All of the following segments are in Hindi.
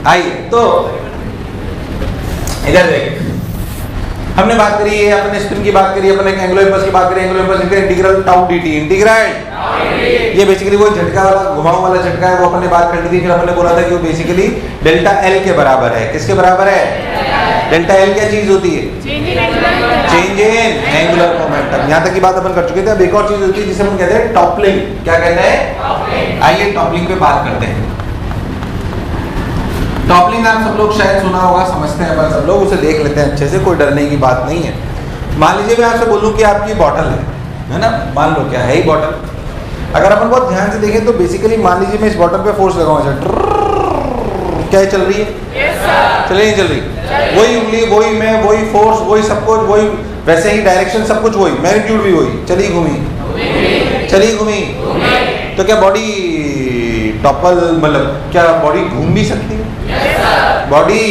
आइए तो इधर देख, हमने बात करी है, अपने स्पिन की बात करी, अपने एंगुलर इम्पल्स की बात करी, एंगुलर इम्पल्स का इंटीग्रल टाउ dt, इंटीग्रल ये बेसिकली वो झटका वाला घुमाव वाला झटका है, वो अपने बात कर ली थी। फिर हमने बोला था कि वो बेसिकली डेल्टा एल के बराबर है। किसके बराबर है? डेल्टा एल क्या चीज होती है? Change in angular momentum. यहाँ तक की बात अपन कर चुके थे। अब एक और चीज होती है जिसे हम कहते हैं टॉपलिंग। क्या कहते हैं? आइए टॉपलिंग पे बात करते हैं। टॉपलिंग आप सब लोग शायद सुना होगा, समझते हैं अपन सब लोग, उसे देख लेते हैं अच्छे से, कोई डरने की बात नहीं है। मान लीजिए मैं आपसे बोलूं कि आपकी बॉटल है ना, मान लो क्या है ही बॉटल। अगर अपन बहुत ध्यान से देखें तो बेसिकली मान लीजिए मैं इस बॉटल पे फोर्स लगाऊंगा, क्या चल रही है? चल नहीं चल रही? वही उंगली, वही मैं, वही फोर्स, वही सब कुछ, वही वैसे ही डायरेक्शन, सब कुछ वही, मैग्नीट्यूड भी वही, चली घूमी। तो क्या बॉडी टॉपल, मतलब क्या बॉडी घूम भी सकती है? बॉडी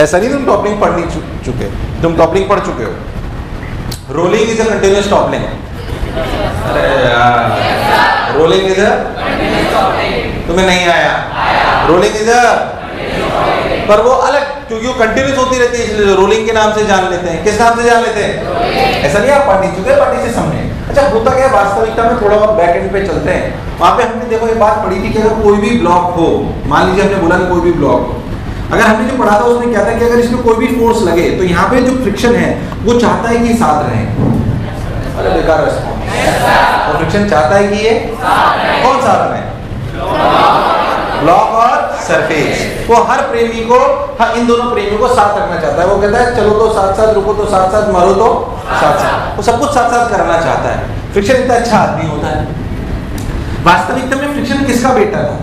ऐसा नहीं तुम टॉपलिंग पढ़ नहीं चुके, तुम टॉपलिंग पढ़ चुके हो। Rolling is a continuous toppling. अरे यार, रोलिंग इज अ, तुम्हें नहीं आया? रोलिंग इज अ, पर वो अलग, क्योंकि वो कंटिन्यूस होती रहती है इसलिए रोलिंग के नाम से जान लेते हैं। किस नाम से जान लेते हैं? ऐसा नहीं आप पढ़ नहीं चुके, पढ़ने से समझे। अच्छा होता क्या है वास्तविकता में, थोड़ा बहुत बैक एंड पे चलते हैं। वहां पे हमने देखो एक बात पढ़ी थी कि अगर कोई भी ब्लॉक हो, मान लीजिए हमने बोला कि कोई भी ब्लॉक हो, अगर हमने जो पढ़ा था उसमें क्या था कि अगर इसमें कोई भी फोर्स लगे तो यहाँ पे जो फ्रिक्शन है वो चाहता है कि साथ रहे। अरे बेकार रेस्पॉन्स। वो फ्रिक्शन चाहता है कि ये कौन साथ रहे? ब्लॉक और सरफेस। वो हर प्रेमी को, इन दोनों प्रेमियों को साथ रखना चाहता है। वो कहता है चलो तो साथ साथ, रुको तो साथ साथ, मरो तो साथ साथ, वो सब कुछ साथ साथ करना चाहता है। फ्रिक्शन इतना अच्छा आदमी होता है। वास्तविकता में फ्रिक्शन किसका बेटा था?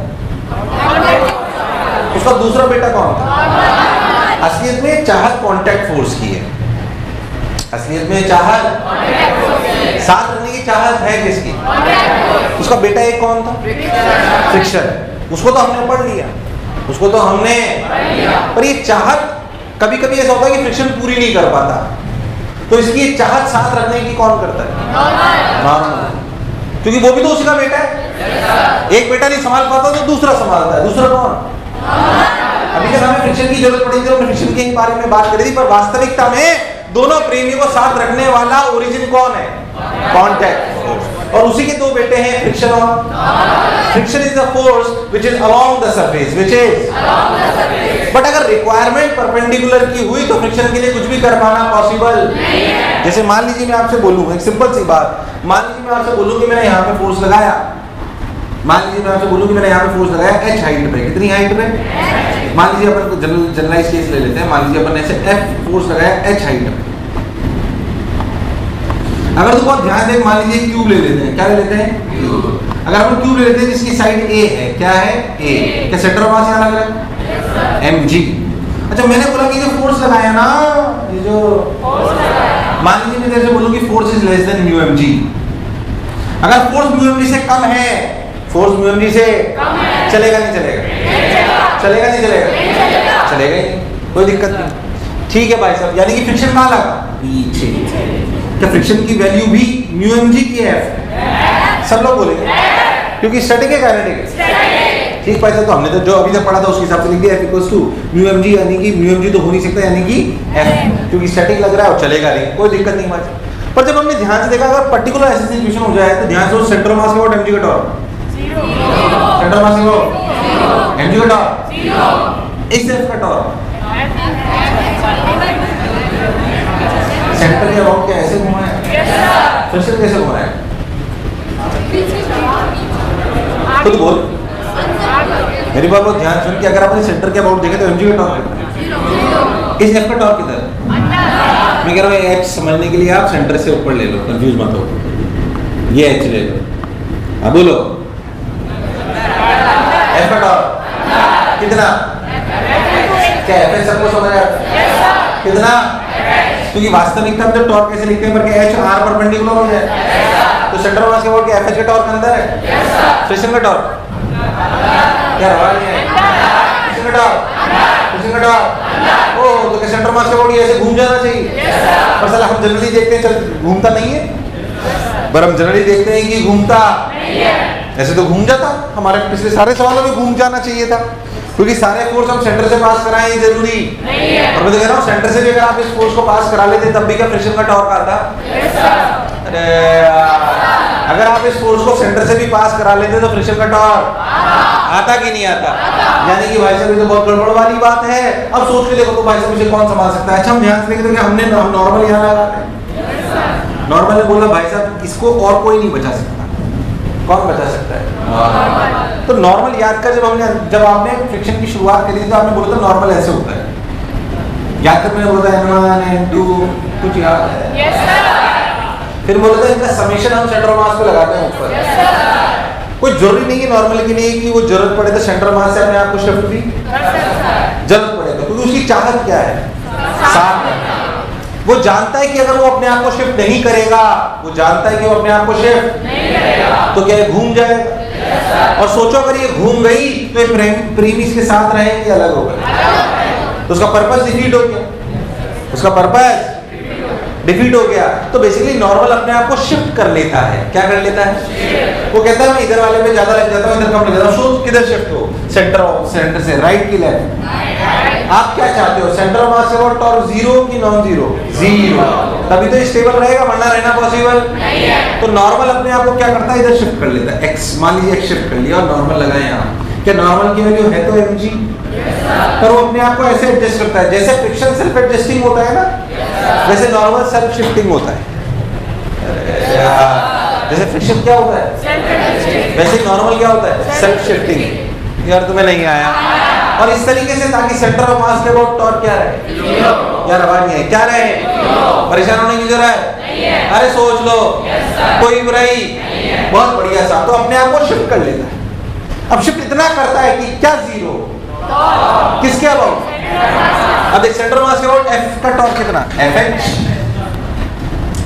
उसका दूसरा बेटा कौन था? असलियत में चाहत कांटेक्ट फोर्स की है। असलियत में चाहत, साथ रहने की चाहत है किसकी? उसका बेटा एक कौन था? फ्रिक्शन। उसको तो हमने पढ़ लिया, उसको तो हमने, पर ये चाहत कभी कभी ऐसा होता है कि फ्रिक्शन पूरी नहीं कर पाता, तो इसकी चाहत साथ रखने की कौन करता है? नॉर्मल। क्योंकि वो भी तो उसका बेटा है। एक बेटा नहीं संभाल पाता तो दूसरा संभालता है। दूसरा कौन? अभी जब हमें फ्रिक्शन की जरूरत पड़ी थी हमने फ्रिक्शन के बारे में बात करी थी, पर वास्तविकता में दोनों प्रेमियों को साथ रखने वाला ओरिजिन कौन है? Contact force. और उसी के दो बेटे हैं फ्रिक्शन और, friction is the force which is along the surface, which is, but अगर रिक्वायरमेंट परपेंडिकुलर की हुई तो फ्रिक्शन के लिए कुछ भी कर पाना पॉसिबल नहीं है। जैसे मान लीजिए मैं आपसे बोलूं एक सिंपल सी बात, मान लीजिए मैं आपसे बोलूं कि मैंने यहाँ पे फोर्स लगाया, मान लीजिए मैं आपसे बोलूं कि मैंने यहाँ पे फोर्स लगाया h हाइट पे। कितनी हाइट पे? मान लीजिए अपन जनरलाइज केस ले लेते हैं, मान लीजिए अपन ऐसे f फोर्स लगाया h हाइट पे। अगर तो बहुत ध्यान दें, मान लीजिए क्यूब ले लेते हैं। क्या ले लेते हैं? क्यूब। अगर अपन क्यूब ले लेते हैं जिसकी साइड a है, क्या है? a। क्या सेंटर ऑफ मास यहाँ लग रहा है? mg। अच्छा मैंने बोला कि जो फोर्स लगाया ना, ये जो मान लीजिए मैं जैसे बोलूं कि force is less than mu mg। अगर फोर्स म्यू mg से कम है, फोर्स म्यू mg से कम है, चलेगा नहीं चलेगा? चलेगा नहीं चलेगा? चलेगा ही, कोई दिक्कत नहीं। ठीक है भाई साहब, यानी कि फ्रिक्शन कहाँ लगा? पीछे। क्या फ्रिक्शन की वैल्यू भी म्यू mg की है? सब लोग बोलेंगे, क्योंकि स्टैटिक है काइनेटिक। ठीक भाई साहब, तो हमने तो जो अभी तक पढ़ा था उसके हिसाब से लिख दिया F equals to mu mg, यानी कि म्यू mg तो हो नहीं सकता, यानी कि F, क्योंकि स्टैटिक लग रहा है और चलेगा नहीं, कोई दिक्कत नहीं भाई साहब। पर जब हमने ध्यान से देखा अगर पर्टिकुलर ऐसी सिचुएशन हो जाए तो ध्यान से सेंटर मास का mg का टॉर्क, सेंटर मास का mg का टॉर्क, इस F का टॉर्क, सेंटर के अराउंड क्या ऐसे घुमा है? फ्रिक्शन कैसे घुमा है? खुद बोल, मेरी बात बहुत ध्यान सुन कि अगर आपने सेंटर के अबाउट देखे तो mg का टॉर्क कितना? इस F का टॉर्क किधर? मैं कह रहा हूँ h समझने के लिए आप सेंटर से ऊपर ले लो, कंफ्यूज मत हो, ये h ले लो। अब बोलो F का टॉर्क कितना? क्या F सबको समझ आया? कितना? क्योंकि वास्तविकता में जब टॉर्क कैसे लिखते हैं पर कि h r परपेंडिकुलर हो जाए तो सेंटर ऑफ मास के अबाउट क्या FH का टॉर्क अंदर है? फ्रिक्शन का टॉर्क क्या सवाल है? फ्रिक्शन का टॉर्क, फ्रिक्शन का टॉर्क। ओ तो क्या सेंटर मास के अबाउट ऐसे घूम जाना चाहिए? पर साला हम जनरली देखते हैं चल घूमता नहीं है, पर हम जनरली देखते हैं कि घूमता नहीं है। ऐसे तो घूम जाता, हमारे पिछले सारे सवालों में घूम जाना चाहिए था। क्योंकि सारे फोर्स हम सेंटर से पास कराएं ये जरूरी नहीं है। और मैं तो कह रहा हूँ सेंटर से भी अगर आप इस फोर्स को पास करा लेते तब भी क्या फ्रिक्शन का टॉर्क आता? अरे अगर आप इस फोर्स को सेंटर से भी पास करा लेते तो फ्रिक्शन का टॉर्क आता कि नहीं आता? यानी कि भाई साहब ये तो बहुत गड़बड़ वाली बात है। अब सोच के देखो तो भाई साहब इसे कौन संभाल सकता है? अच्छा हम ध्यान से देखें तो हमने नॉर्मल यहाँ लगा रहे हैं, नॉर्मल ने बोला भाई साहब इसको और कोई नहीं बचा सकता। कौन बचा सकता है? तो नॉर्मल याद कर, जब आपने फ्रिक्शन की शुरुआत करी तो आपने बोला था नॉर्मल ऐसे होता है। याद कर मैंने बोला था n1 n2 कुछ याद है? yes, फिर बोला था इनका समेशन हम सेंटर ऑफ मास पे लगाते हैं ऊपर। yes, कोई जरूरी नहीं है नॉर्मल की नहीं कि वो जरूरत पड़े तो सेंटर ऑफ मास से अपने आप को शिफ्ट भी जरूरत पड़े तो, क्योंकि उसकी चाहत क्या है? साथ। वो जानता है कि अगर वो अपने आप को शिफ्ट नहीं करेगा, वो जानता है कि वो अपने आप को शिफ्ट नहीं करेगा तो क्या ये घूम जाएगा? और सोचो अगर ये घूम गई तो ये प्रीमिस के साथ रहेंगे अलग हो गए तो उसका पर्पस डिफीट हो गया, उसका पर्पस डिफीट हो गया। तो बेसिकली नॉर्मल अपने आप को शिफ्ट कर लेता है। क्या कर लेता है? वो कहता है मैं इधर वाले पे ज्यादा लग जाता हूँ, इधर कम लग जाता हूँ, सो किधर शिफ्ट हो? सेंटर से राइट की लेफ्ट। आप क्या चाहते हो? सेंटर ऑफ मास और टॉर्क जीरो की नॉन जीरो? जीरो। तभी तो स्टेबल रहेगा, वरना रहना पॉसिबल नहीं है। तो नॉर्मल अपने आप को क्या करता है? इधर शिफ्ट कर लेता है। एक्स मान लीजिए एक्स शिफ्ट कर लिया और नॉर्मल लगाए यहाँ। क्या नॉर्मल की वैल्यू है तो mg, पर वो अपने आप को ऐसे एडजस्ट करता है जैसे फ्रिक्शन सेल्फ एडजस्टिंग होता है ना, वैसे नॉर्मल सेल्फ शिफ्टिंग होता है। जैसे फ्रिक्शन क्या होता है वैसे नॉर्मल क्या होता है? Self shifting. यार तुम्हें नहीं आया? और इस तरीके से ताकि सेंटर ऑफ मास के अबाउट टॉर्क क्या रहे? यार आवाज नहीं है, क्या रहे? परेशान होने की जरूरत है? अरे सोच लो, कोई बुराई? बहुत बढ़िया साहब। तो अपने आप को शिफ्ट कर लेता है। अब शिफ्ट इतना करता है कि क्या जीरो किसके अबाउट? अब देख सेंटर मास के अबाउट एफ का टॉर्क कितना? एफ एच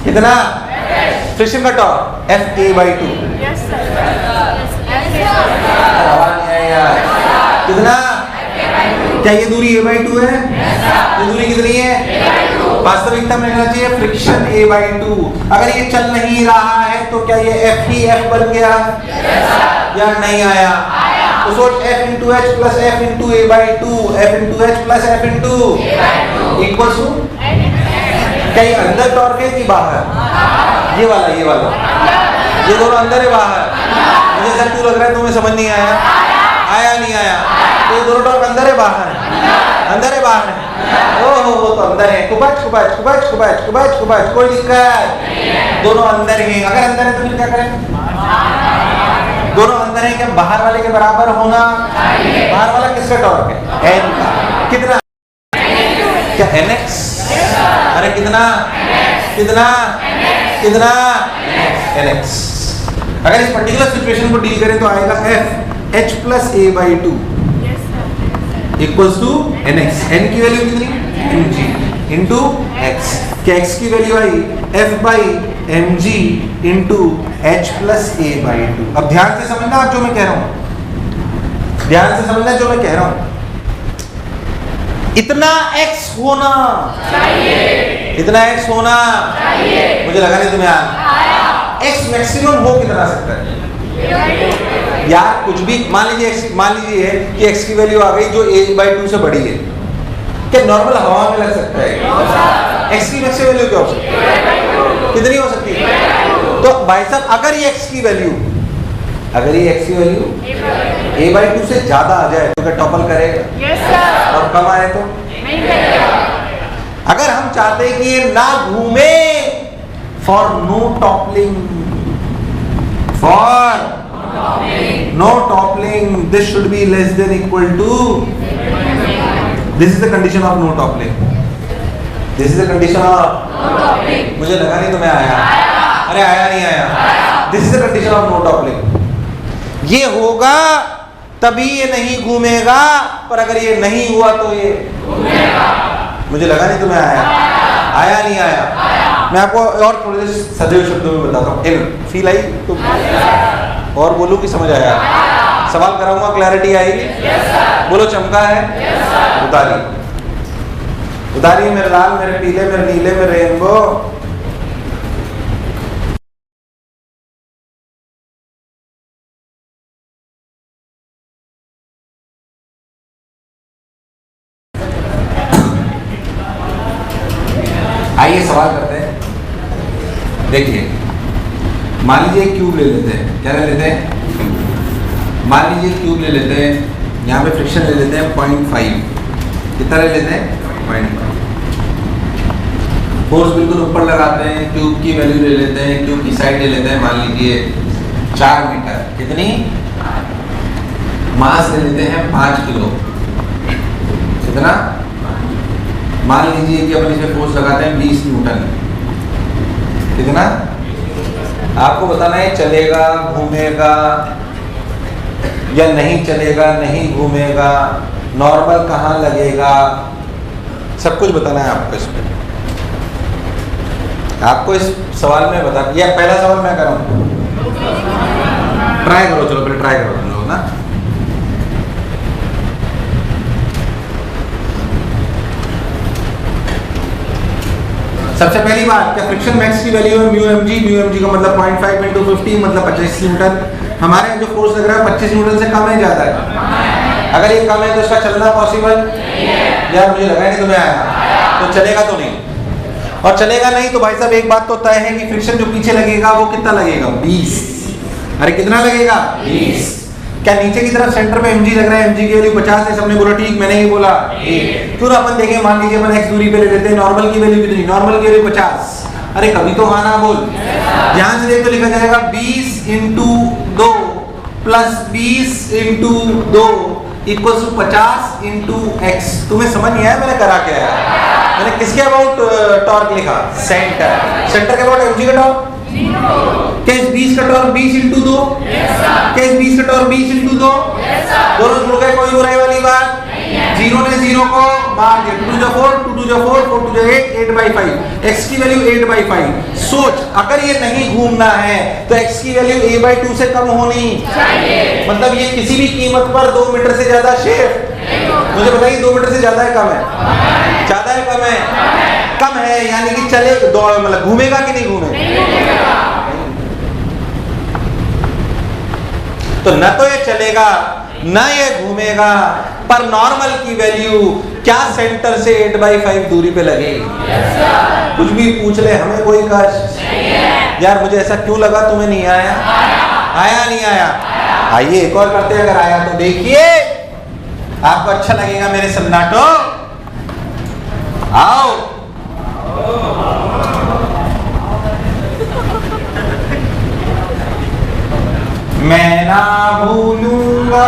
कितना? फ्रिक्शन का टॉर्क एफ ए बाई 2 कितना? क्या ये दूरी a by 2 है? ये दूरी कितनी है? वास्तविकता में लिखना चाहिए फ्रिक्शन a by 2। अगर ये चल नहीं रहा है तो क्या ये f ही f बन गया या नहीं आया? तो सोच f into h plus f into a by 2 f into h plus f into equals to क्या ये अंदर टॉर्क है कि बाहर? ये वाला ये दोनों अंदर है बाहर? मुझे सर क्यों लग रहा है तुम्हें समझ नहीं आया? आया नहीं आया? तो ये दोनों टॉर्क अंदर है बाहर है? अंदर है बाहर है? ओहो वो तो अंदर है। कुबच कोई दिक्कत? दोनों अंदर है। अगर अंदर है तो फिर क्या करें? दोनों अंदर है, क्या बाहर वाले के बराबर होना? बाहर वाला किसका टॉर्क है? n का। कितना? क्या nx? अरे कितना nx। अगर इस पर्टिकुलर सिचुएशन को डील करें तो आएगा f h plus a by 2 equals to nx। n की वैल्यू कितनी? mg into x। क्या x की वैल्यू आई? f by mg into h plus a by 2। अब ध्यान से समझना आप जो मैं कह रहा हूं, ध्यान से समझना जो मैं कह रहा हूं। इतना x होना चाहिए, इतना x होना चाहिए। मुझे लगा नहीं तुम्हें आया। x मैक्सिमम हो कितना सकता है? यार कुछ भी मान लीजिए कि x की वैल्यू आ गई जो a by 2 से बड़ी है। क्या नॉर्मल हवा में लग सकता है? x की मैक्सिमम वैल्यू क्या हो सकती है? कितनी हो सकती है? तो भाई साहब अगर ये x की वैल्यू a by 2 से ज्यादा आ जाए तो क्या टॉपल करेगा? yes, और कम आए तो नहीं करेगा। अगर हम चाहते हैं कि ये ना घूमे, for no toppling this should be less than equal to, this is the condition of no toppling. This is the condition of no toppling. मुझे लगा नहीं तुम्हें आया। अरे आया नहीं आया? This is the condition of no toppling. ये होगा तभी ये नहीं घूमेगा, पर अगर ये नहीं हुआ तो ये घूमेगा। मुझे लगा नहीं तुम्हें आया। आया नहीं आया? मैं आपको और थोड़े से सजे शब्दों में बताता हूँ। फील आई तो और बोलूं कि समझ आया? सवाल कराऊंगा, क्लैरिटी आएगी? बोलो चमका है? उतारी मेरे लाल, मेरे पीले, मेरे नीले, मेरे रेनबो। देखिए, मान लीजिए एक क्यूब ले लेते हैं, क्या ले लेते हैं, मान लीजिए क्यूब ले लेते हैं, यहाँ पे फ्रिक्शन ले लेते हैं 0.5, कितना ले लेते हैं 0.5, फोर्स बिल्कुल ऊपर लगाते हैं, क्यूब की वैल्यू ले लेते हैं, क्यूब की साइड ले लेते हैं, मान लीजिए 4 मीटर, कितनी, मास ले लेते हैं 5 किलो, कितना, मान लीजिए कि अपन इसमें फोर्स लगाते हैं 20 न्यूटन, कितना, आपको बताना है चलेगा, घूमेगा या नहीं चलेगा, नहीं घूमेगा, नॉर्मल कहाँ लगेगा, सब कुछ बताना है आपको इसमें। आपको इस सवाल में बता, या पहला सवाल मैं कर रहा हूँ, ट्राई करो, चलो पहले ट्राई करो तुम लोग ना। सबसे पहली बात, क्या फ्रिक्शन मैक्स की वैल्यू है म्यू एम जी का मतलब 0.5 इंटू 50 मतलब 25 न्यूटन। हमारे यहाँ जो फोर्स लग रहा है 25 न्यूटन से कम है ज्यादा है, अगर ये कम है तो इसका चलना पॉसिबल, यार मुझे लगा नहीं तुम्हें आया, तो चलेगा तो नहीं, और चलेगा नहीं तो भाई साहब एक बात तो तय है कि फ्रिक्शन जो पीछे लगेगा वो कितना लगेगा 20, अरे कितना लगेगा 20। क्या नीचे की तरफ सेंटर पे mg लग रहा है, mg की वैल्यू 50 है, सबने बोला ठीक, मैंने ही बोला ठीक। क्यों ना अपन देखें, मान लीजिए अपन x दूरी पे ले लेते हैं, नॉर्मल की वैल्यू कितनी, नॉर्मल की वैल्यू 50, अरे कभी तो हाँ ना बोल, ध्यान से देख तो लिखा जाएगा 20 into 2 plus 20 into 2 equals to 50 into x. तुम्हें समझ नहीं आया मैंने करा क्या है, मैंने किसके अबाउट टॉर्क लिखा, सेंटर, सेंटर के अबाउट mg का टॉर्क, क्या इस 20 का टॉर्क 20 इंटू 2, क्या इस 20 का टॉर्क 20 इंटू 2, दोनों जुड़ गए, कोई बुराई वाली बात, जीरो ने जीरो को मार दिया, 2 जो 4, 2 जो 4, 4 जो 8, 8/5, x की वैल्यू 8/5। सोच, अगर ये नहीं घूमना है तो x की वैल्यू a/2 से कम होनी चाहिए, मतलब ये किसी भी कीमत पर 2 मीटर से ज्यादा शिफ्ट, मुझे बताइए 2 मीटर से ज्यादा है कम है, ज्यादा है कम है, कम है, यानी कि चले दौड़ मतलब घूमेगा कि नहीं घूमेगा, तो न तो ये चलेगा न ये घूमेगा, पर नॉर्मल की वैल्यू क्या सेंटर से 8/5 दूरी पे लगेगी। कुछ भी पूछ ले हमें कोई कष्ट, यार मुझे ऐसा क्यों लगा, तुम्हें नहीं आया, आया नहीं आया, आइए एक और करते हैं, अगर आया तो देखिए आपको अच्छा लगेगा मेरे सन्नाटो, आओ मैं ना भूलूंगा,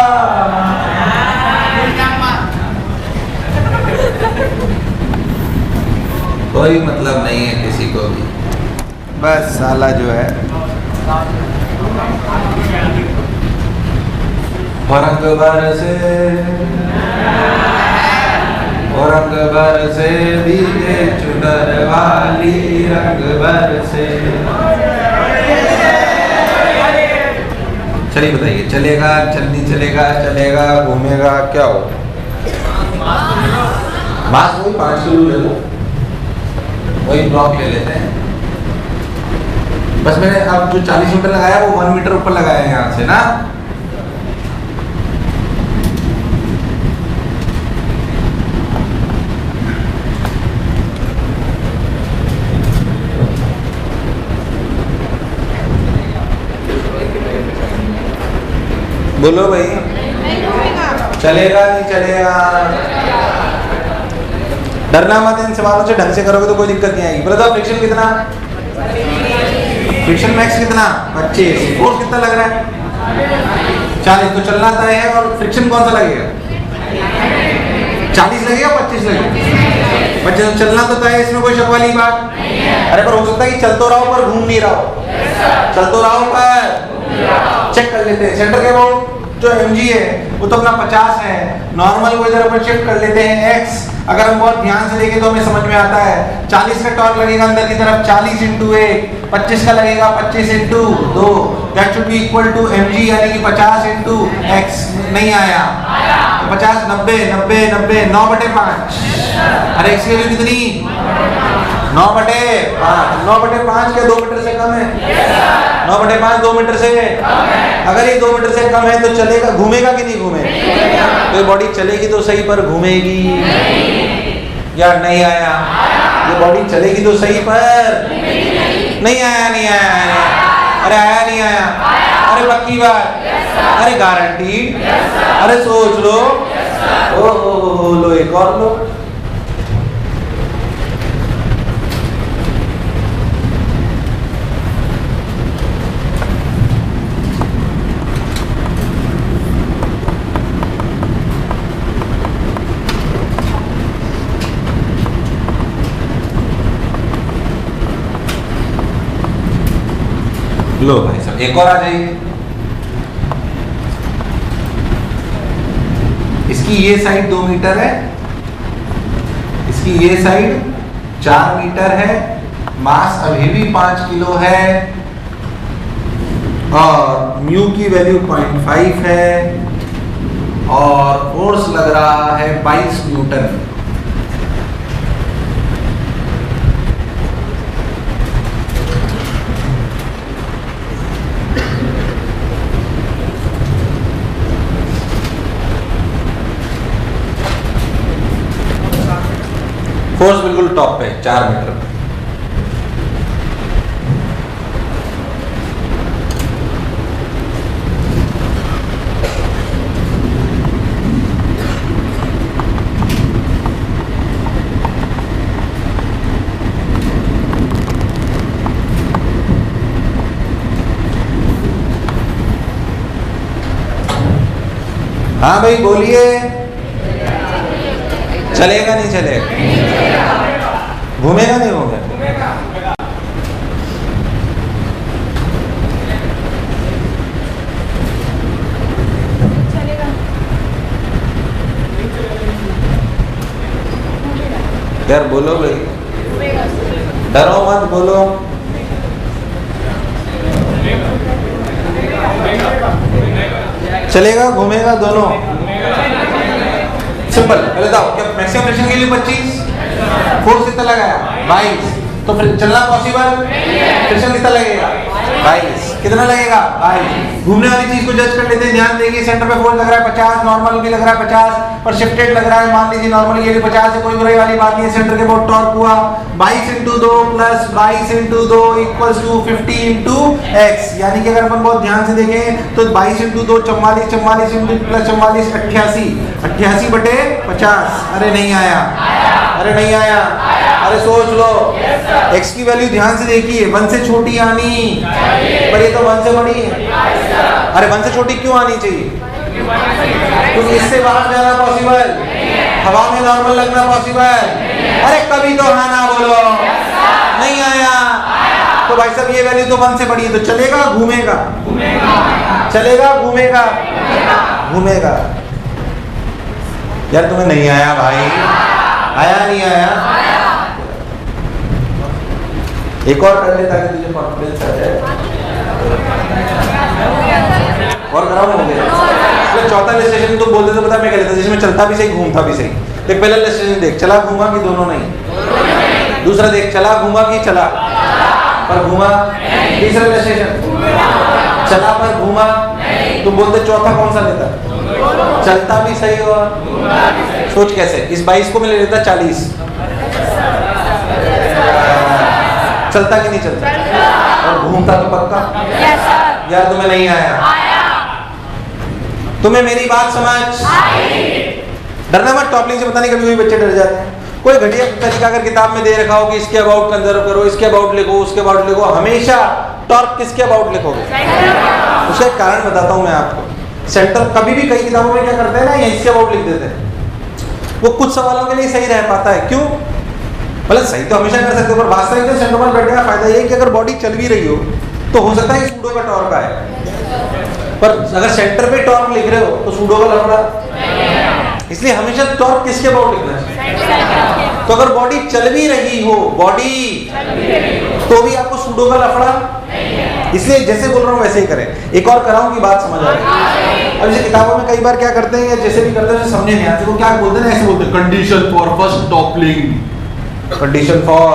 कोई मतलब नहीं है किसी को भी, बस साला जो है रंग बरसे भीगे चुनर वाली, रंग बरसे। चलिए बताइए, चलेगा चलनी चलेगा, चलेगा घूमेगा, क्या हो, मास वही 5 किलो ले लो, वही ब्लॉक ले लेते हैं, बस मैंने अब जो 40 मीटर लगाया वो 1 मीटर ऊपर लगाया है यहाँ से ना, बोलो भाई, चलेगा नहीं चलेगा, डरना मत, इन सवालों से ढंग से करोगे तो कोई दिक्कत नहीं आएगी। बोलो फ्रिक्शन कितना, फ्रिक्शन मैक्स कितना 25, फोर्स कितना लग रहा है 40, तो चलना तय है, और फ्रिक्शन कौन सा लगेगा 40 लगेगा 25 लगेगा, 25 चलना तो तय है, इसमें कोई शक वाली बात, अरे पर हो सकता है कि चल तो रहा हो पर घूम नहीं रहा हो, चल तो रहा हो पर चेक कर लेते हैं, सेंटर के अबाउट जो mg है वो तो अपना 50 है, नॉर्मल को इधर अपन शिफ्ट कर लेते हैं x, अगर हम बहुत ध्यान से देखें तो हमें समझ में आता है 40 का टॉर्क लगेगा अंदर की तरफ, 40 इंटू 1, 25 का लगेगा 25 into 2, that should be equal to mg, यानी कि 50 इंटू x, नहीं आया, 50 90 90 90 9/5, अरे x की वैल्यू कितनी 9/5, 9/5 क्या 2 मीटर से कम है, 9/5 2 मीटर से, अगर ये 2 मीटर से कम है तो चलेगा, घूमेगा कि नहीं घूमेगा, तो ये बॉडी चलेगी तो सही पर घूमेगी, या नहीं आया, ये बॉडी चलेगी तो सही पर नहीं आया, नहीं आया, अरे आया नहीं आया, अरे पक्की बात, अरे गारंटी, अरे सोच लो, ओ लो एक और लो। लो भाई साहब एक और आ जाइए। इसकी ये साइड 2 मीटर है, इसकी ये साइड 4 मीटर है, मास अभी भी 5 किलो है और म्यू की वैल्यू 0.5 है और फोर्स लग रहा है 22 न्यूटन। फोर्स बिल्कुल टॉप पे 4 मीटर पे। हाँ भाई बोलिए, चलेगा नहीं चलेगा, घूमेगा नहीं घूमेगा, यार बोलो भाई, डरो मत, बोलो। चलेगा घूमेगा दोनों, सिंपल। पहले बताओ क्या मैक्सिमम प्रेशर के लिए 25, फोर्स कितना लगाया 22, तो फिर चलना पॉसिबल, प्रेशर कितना लगेगा 22, कितना लगेगा 22। घूमने वाली चीज को जज कर लेते हैं, ध्यान देंगे। सेंटर पे फोर्स लग रहा है 50, नॉर्मल भी लग रहा है 50 और शिफ्टेड लग रहा है, मान लीजिए नॉर्मल ये भी 50 है, कोई बुराई वाली बात नहीं है। सेंटर के बहुत टॉर्क हुआ 22 × 2 प्लस 22 × 2 इक्वल्स टू 50 × x, यानी कि अगर अपन बहुत ध्यान से देखें तो 22 × 2 44, 44 × प्लस 44 88, 88/50। अरे नहीं आया, अरे नहीं आया, अरे सोच लो। x की वैल्यू ध्यान से देखिए, 1 से छोटी आनी, पर ये तो 1 से बड़ी है। अरे 1 से छोटी क्यों आनी चाहिए? क्योंकि इससे बाहर जाना पॉसिबल, हवा में नॉर्मल लगना पॉसिबल। अरे कभी तो हाँ ना बोलो, नहीं आया। तो भाई साहब ये वैल्यू तो 1 से बड़ी है, तो चलेगा घूमेगा, चलेगा घूमेगा, घूमेगा। यार तुम्हें नहीं आया भाई, आया नहीं आया? एक और कर ले ताकि तुझे कॉन्फिडेंस आ जाए। और कराओ हो गया। तो चौथा इलस्ट्रेशन तो बोलते तो पता मैं क्या लेता, जिसमें चलता भी सही घूमता भी सही। देख पहला इलस्ट्रेशन देख, चला घूमा कि दोनों नहीं। दूसरा देख, चला घूमा कि चला पर घूमा। तीसरा इलस्ट्रेशन, चला पर घूमा। तुम बोलते चौथा कौन सा लेता? चलता भी सही और सोच कैसे, इस 22 को मैं ले लेता 40। चलता कि नहीं चलता? और घूमता तो पक्का। यार तुम्हें नहीं आया? तुम्हें मेरी बात समझ डरना मत। टॉपलिंग से पता नहीं कभी बच्चे डर जाते हैं। कोई घटिया तरीका अगर किताब में दे रखा हो कि इसके अबाउट कंजर्व करो, इसके अबाउट लिखो, उसके अबाउट लिखो, हमेशा टॉर्क किसके अबाउट लिखोगे? उसका एक कारण बताता हूं मैं आपको। सेंटर कभी भी कई किताबों में क्या करते हैं ना, ये इसके अबाउट लिख देते हैं। वो कुछ सवालों के लिए सही रह पाता है, क्यों? मतलब सही तो हमेशा कर सकते हो, पर वास्तविक में सेंटर पर बैठने का फायदा ये है कि अगर बॉडी चल भी रही हो तो हो सकता है सूडो का टॉर्क आए, पर अगर सेंटर पे टॉर्क लिख रहे हो तो सूडो का लफड़ा। इसलिए हमेशा टॉर्क किसके अबाउट लिखना चाहिए। तो अगर बॉडी चल भी रही हो, बॉडी तो भी आपको सूडो का लफड़ा, इसलिए जैसे बोल रहा हूँ वैसे ही करें। एक और कराऊं की बात समझ आ रही। अब जैसे किताबों में कई बार क्या करते हैं, या जैसे भी करते हैं समझे नहीं आते, वो क्या बोलते हैं, ऐसे बोलते हैं condition for first toppling, condition for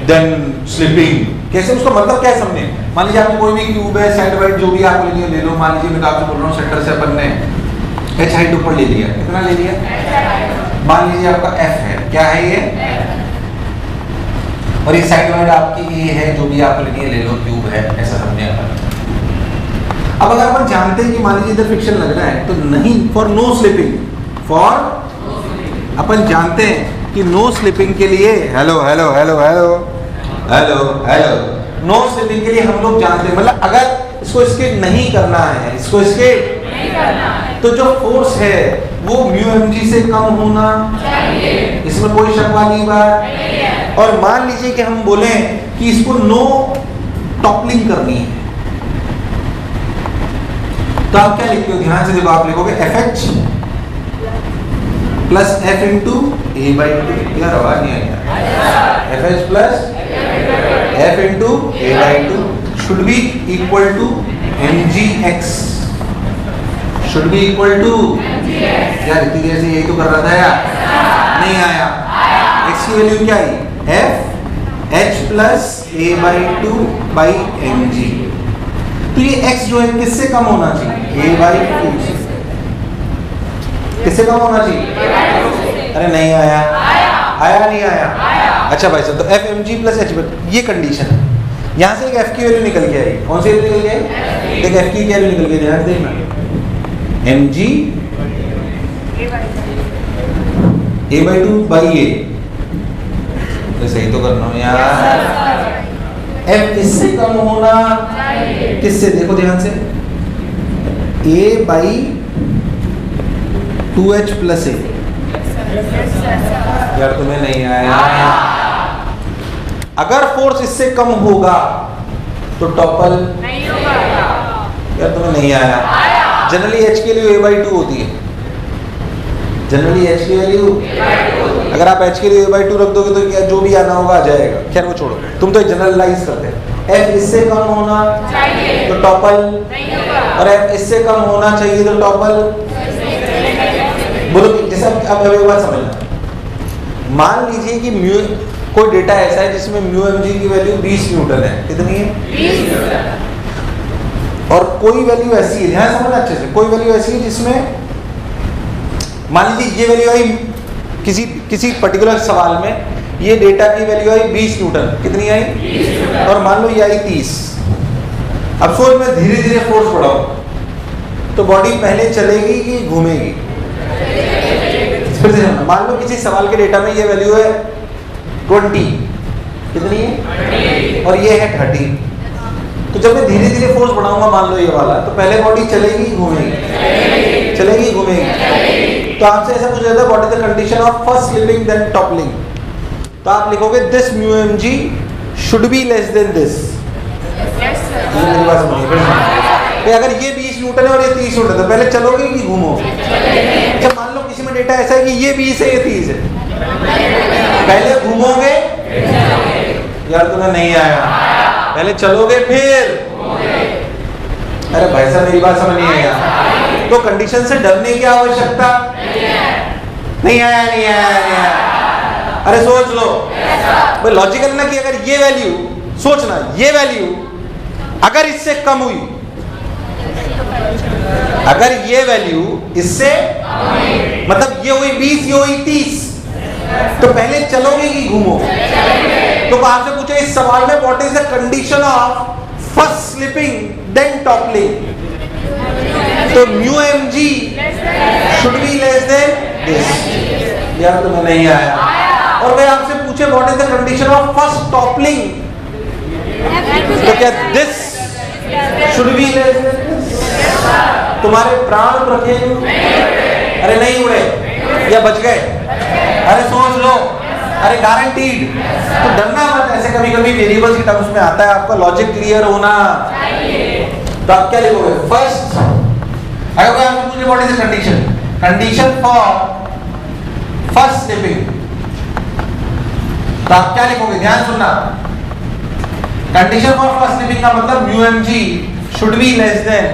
then slipping. कैसे, उसका मतलब क्या है समझे। मान लीजिए आपको कोई भी क्यूब है, साइड वाइड जो भी आपको लेनी है ले लो। मान लीजिए मैं आपसे बोल रहा हूँ सेंटर से अपन ने h हाइट ऊपर ले लिया, कितना ले लिया? मान लीजिए आपका f है, क्या है ये? और ये साइड आपकी ए है, जो भी आप लेनी है ले लो, क्यूब है, ऐसा समझे आप। अब अगर अपन जानते हैं कि मान लीजिए इधर फ्रिक्शन लग रहा है, तो नहीं, फॉर नो स्लिपिंग, फॉर अपन जानते हैं कि नो स्लिपिंग के लिए, hello hello hello hello hello hello, no slipping के लिए हम लोग जानते हैं, मतलब अगर इसको स्केट नहीं करना है, इसको स्केट नहीं करना है, तो जो फोर्स है वो म्यू एम जी से कम होना चाहिए, इसमें कोई शक वाली बात नहीं है। और मान लीजिए कि हम बोले कि इसको नो टॉपलिंग करनी है, तो आप क्या लिखते हो, ध्यान से देखो, आप लिखोगे F H plus F into A by two, यार आवाज नहीं आई, F H plus F into A by two should be equal to M G X, should be equal to, यार इतनी देर से यही तो कर रहा था यार, नहीं आया, एक्स की वैल्यू क्या आई, F H plus A by two by M G, तो ये x जो है किससे कम होना चाहिए, a बाई टू से, किससे कम होना चाहिए, अरे नहीं आया, आया नहीं आया, अच्छा भाई साहब, तो F M G plus H, ये कंडीशन है, यहाँ से एक f की वैल्यू निकल के आई, कौन सी वैल्यू निकल के आई, एक f की वैल्यू निकल के, ध्यान से देखना, M G A by two by A, तो सही तो करना हो यार, f इससे कम होना किससे, देखो ध्यान से, a by two H plus A, यार तुम्हें नहीं आया, अगर फोर्स इससे कम होगा तो टॉपल नहीं होगा, यार तुम्हें नहीं आया, जनरली h के लिए a बाई टू होती है, जनरली h की वैल्यू, अगर आप h के लिए a बाई टू रख दोगे तो क्या जो भी आना होगा आ जाएगा, खैर वो छोड़ो, तुम तो जनरलाइज करते हैं, f इससे कम होना चाहिए तो टॉपल नहीं होगा, और f इससे कम होना चाहिए तो टॉपल, बोलो जैसे अब एक बात समझना, मान लीजिए कि म्यू, कोई डेटा ऐसा है जिसमें म्यू एम जी की वैल्यू 20 न्यूटन है, कितनी है 20 न्यूटन, और कोई वैल्यू ऐसी है, ध्यान समझना अच्छे से, कोई वैल्यू ऐसी है जिसमें मान लीजिए ये वैल्यू आई किसी पर्टिकुलर सवाल में, ये डेटा की वैल्यू आई 20 न्यूटन, कितनी आई 20, और मान लो ये आई 30, अब सोच मैं धीरे धीरे फोर्स बढ़ाऊं तो बॉडी पहले चलेगी कि घूमेगी, फिर से मान लो किसी सवाल के डेटा में ये वैल्यू है 20, कितनी है, और ये है 30, तो जब मैं धीरे धीरे फोर्स बढ़ाऊंगा, मान लो ये वाला, तो पहले बॉडी चलेगी घूमेगी, चलेगी घूमेगी, तो आपसे ऐसा पूछा जाता है what is the condition of first slipping then toppling, तो आप लिखोगे this mu M G should be less than this, मेरी बात समझिए, अगर ये 20 न्यूटन है और ये 30 न्यूटन है, तो पहले चलोगे कि घूमोगे, जब मान लो किसी में डेटा ऐसा है कि ये 20 है ये 30 है, पहले घूमोगे, यार तुम्हें नहीं आया, पहले चलोगे फिर, अरे भाई साहब मेरी बात समझ नहीं आया, तो कंडीशन से डरने की आवश्यकता नहीं आया, नहीं आया, नहीं आया, अरे सोच लो भाई, लॉजिकल ना कि अगर ये वैल्यू, सोचना ये वैल्यू अगर इससे कम हुई, अगर ये वैल्यू इससे मतलब ये हुई 20, ये हुई 30, तो पहले चलोगे कि घूमोगे, तो आपसे पूछे इस सवाल में what is the condition of first slipping then toppling, तो mu M G should be less than this, यार तुम्हें नहीं आया, और मैं आपसे पूछे what is the condition of first toppling, तो क्या this should be less than this, तुम्हारे प्राण रखे, अरे नहीं उड़े या बच गए, अरे सोच लो, अरे गारंटीड, तो डरना मत, ऐसे कभी कभी वेरिएबल्स की टर्म्स में आता है, आपका लॉजिक क्लियर होना चाहिए, तो आप क्या लिखोगे, फर्स्ट, अगर कोई आपसे पूछे what is the condition, condition for first slipping, तो आप क्या लिखोगे, ध्यान सुनना, कंडीशन फॉर फर्स्ट स्लिपिंग का मतलब mu M G should be less than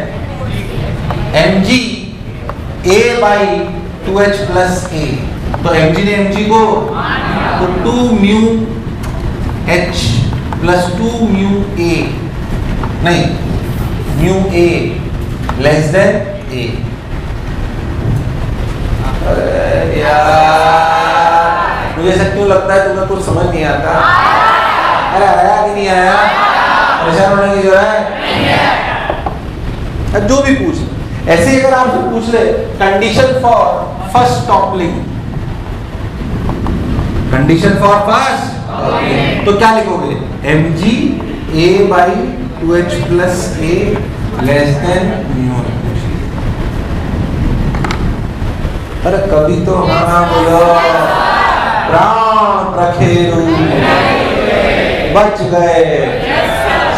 M G A by 2h plus A, तो एम जी ने एम जी को, तो 2 mu h plus 2 mu A, नहीं mu A less than A, यार मुझे ऐसा क्यों लगता है तुम्हें कुछ समझ नहीं आता, अरे आया कि नहीं आया? परेशान होने की जरूरत नहीं है। जो भी पूछ, ऐसे ही अगर आपसे पूछ ले condition for first toppling, condition for first तो क्या लिखोगे? mg a/2h plus a less than mu। अरे कभी तो हाँ बोलो, प्राण रखे बच गए,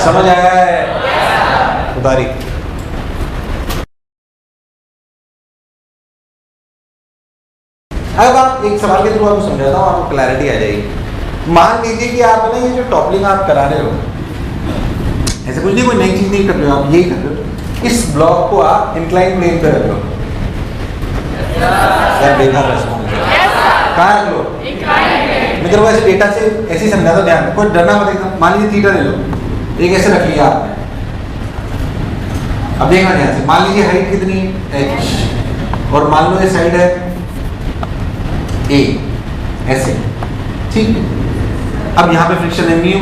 समझ आया है? उतारी। अब आप एक सवाल के थ्रू आपको समझाता हूँ, आपको क्लैरिटी आ जाएगी। मान लीजिए कि आप ना ये जो टॉपलिंग आप करा रहे हो, ऐसे कुछ नहीं, कोई नई चीज नहीं कर रहे हो, आप यही कर रहे हो। इस ब्लॉक को आप इंक्लाइन प्लेन पे रख लो। यार बेकार रेस्पॉन्स कहाँ रख लो? मैं तेरे को ऐसे डेटा से ऐसे ही समझाता हूँ, ध्यान कोई डरना मत एकदम। मान लीजिए थीटा ले लो, एक ऐसे रख लिया आपने। अब देखना ध्यान से, मान लीजिए हाइट कितनी है? h, और मान लो ये साइड है a, ऐसे, ठीक है। अब यहाँ पे फ्रिक्शन है म्यू,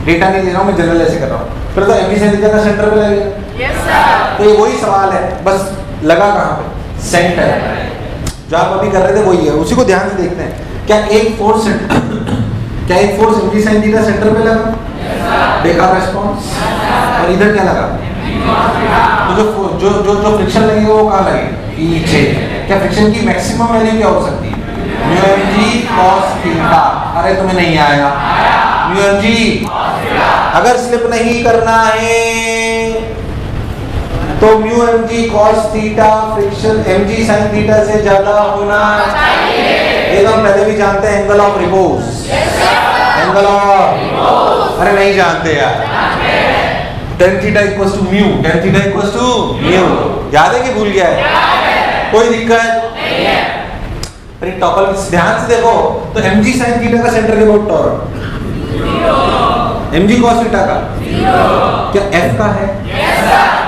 डेटा नहीं दे रहा हूँ मैं, जनरल ऐसे कर रहा हूँ, फिर तो mg sin थीटा का सेंटर पे लगेगा। Yes sir. तो ये वही सवाल है, बस लगा कहाँ पे? सेंटर। जो आप अभी कर रहे थे वही है, उसी को ध्यान से देखते हैं। क्या एक फोर्स क्या एक force mg sin theta centre पे लगा? बेकार रेस्पॉन्स। और इधर क्या लगा? तो जो जो जो जो फ्रिक्शन लगेगा वो कहाँ लगेगा? पीछे। क्या फ्रिक्शन की मैक्सिमम वैल्यू क्या हो सकती है? Mu mg cos theta. अरे तुम्हें नहीं आया? Mu mg। अगर स्लिप नहीं करना है तो mu mg cos theta friction mg sin theta से ज्यादा होना चाहिए। ये तो हम पहले भी जानते हैं, angle of repose. Angle of, अरे नहीं जानते यार। tan theta equals to mu, tan theta equals to mu. याद है कि भूल गया है? कोई दिक्कत नहीं है। अरे टॉपल ध्यान से देखो, तो mg sin थीटा का सेंटर के about torque mg cos theta का क्या f का है?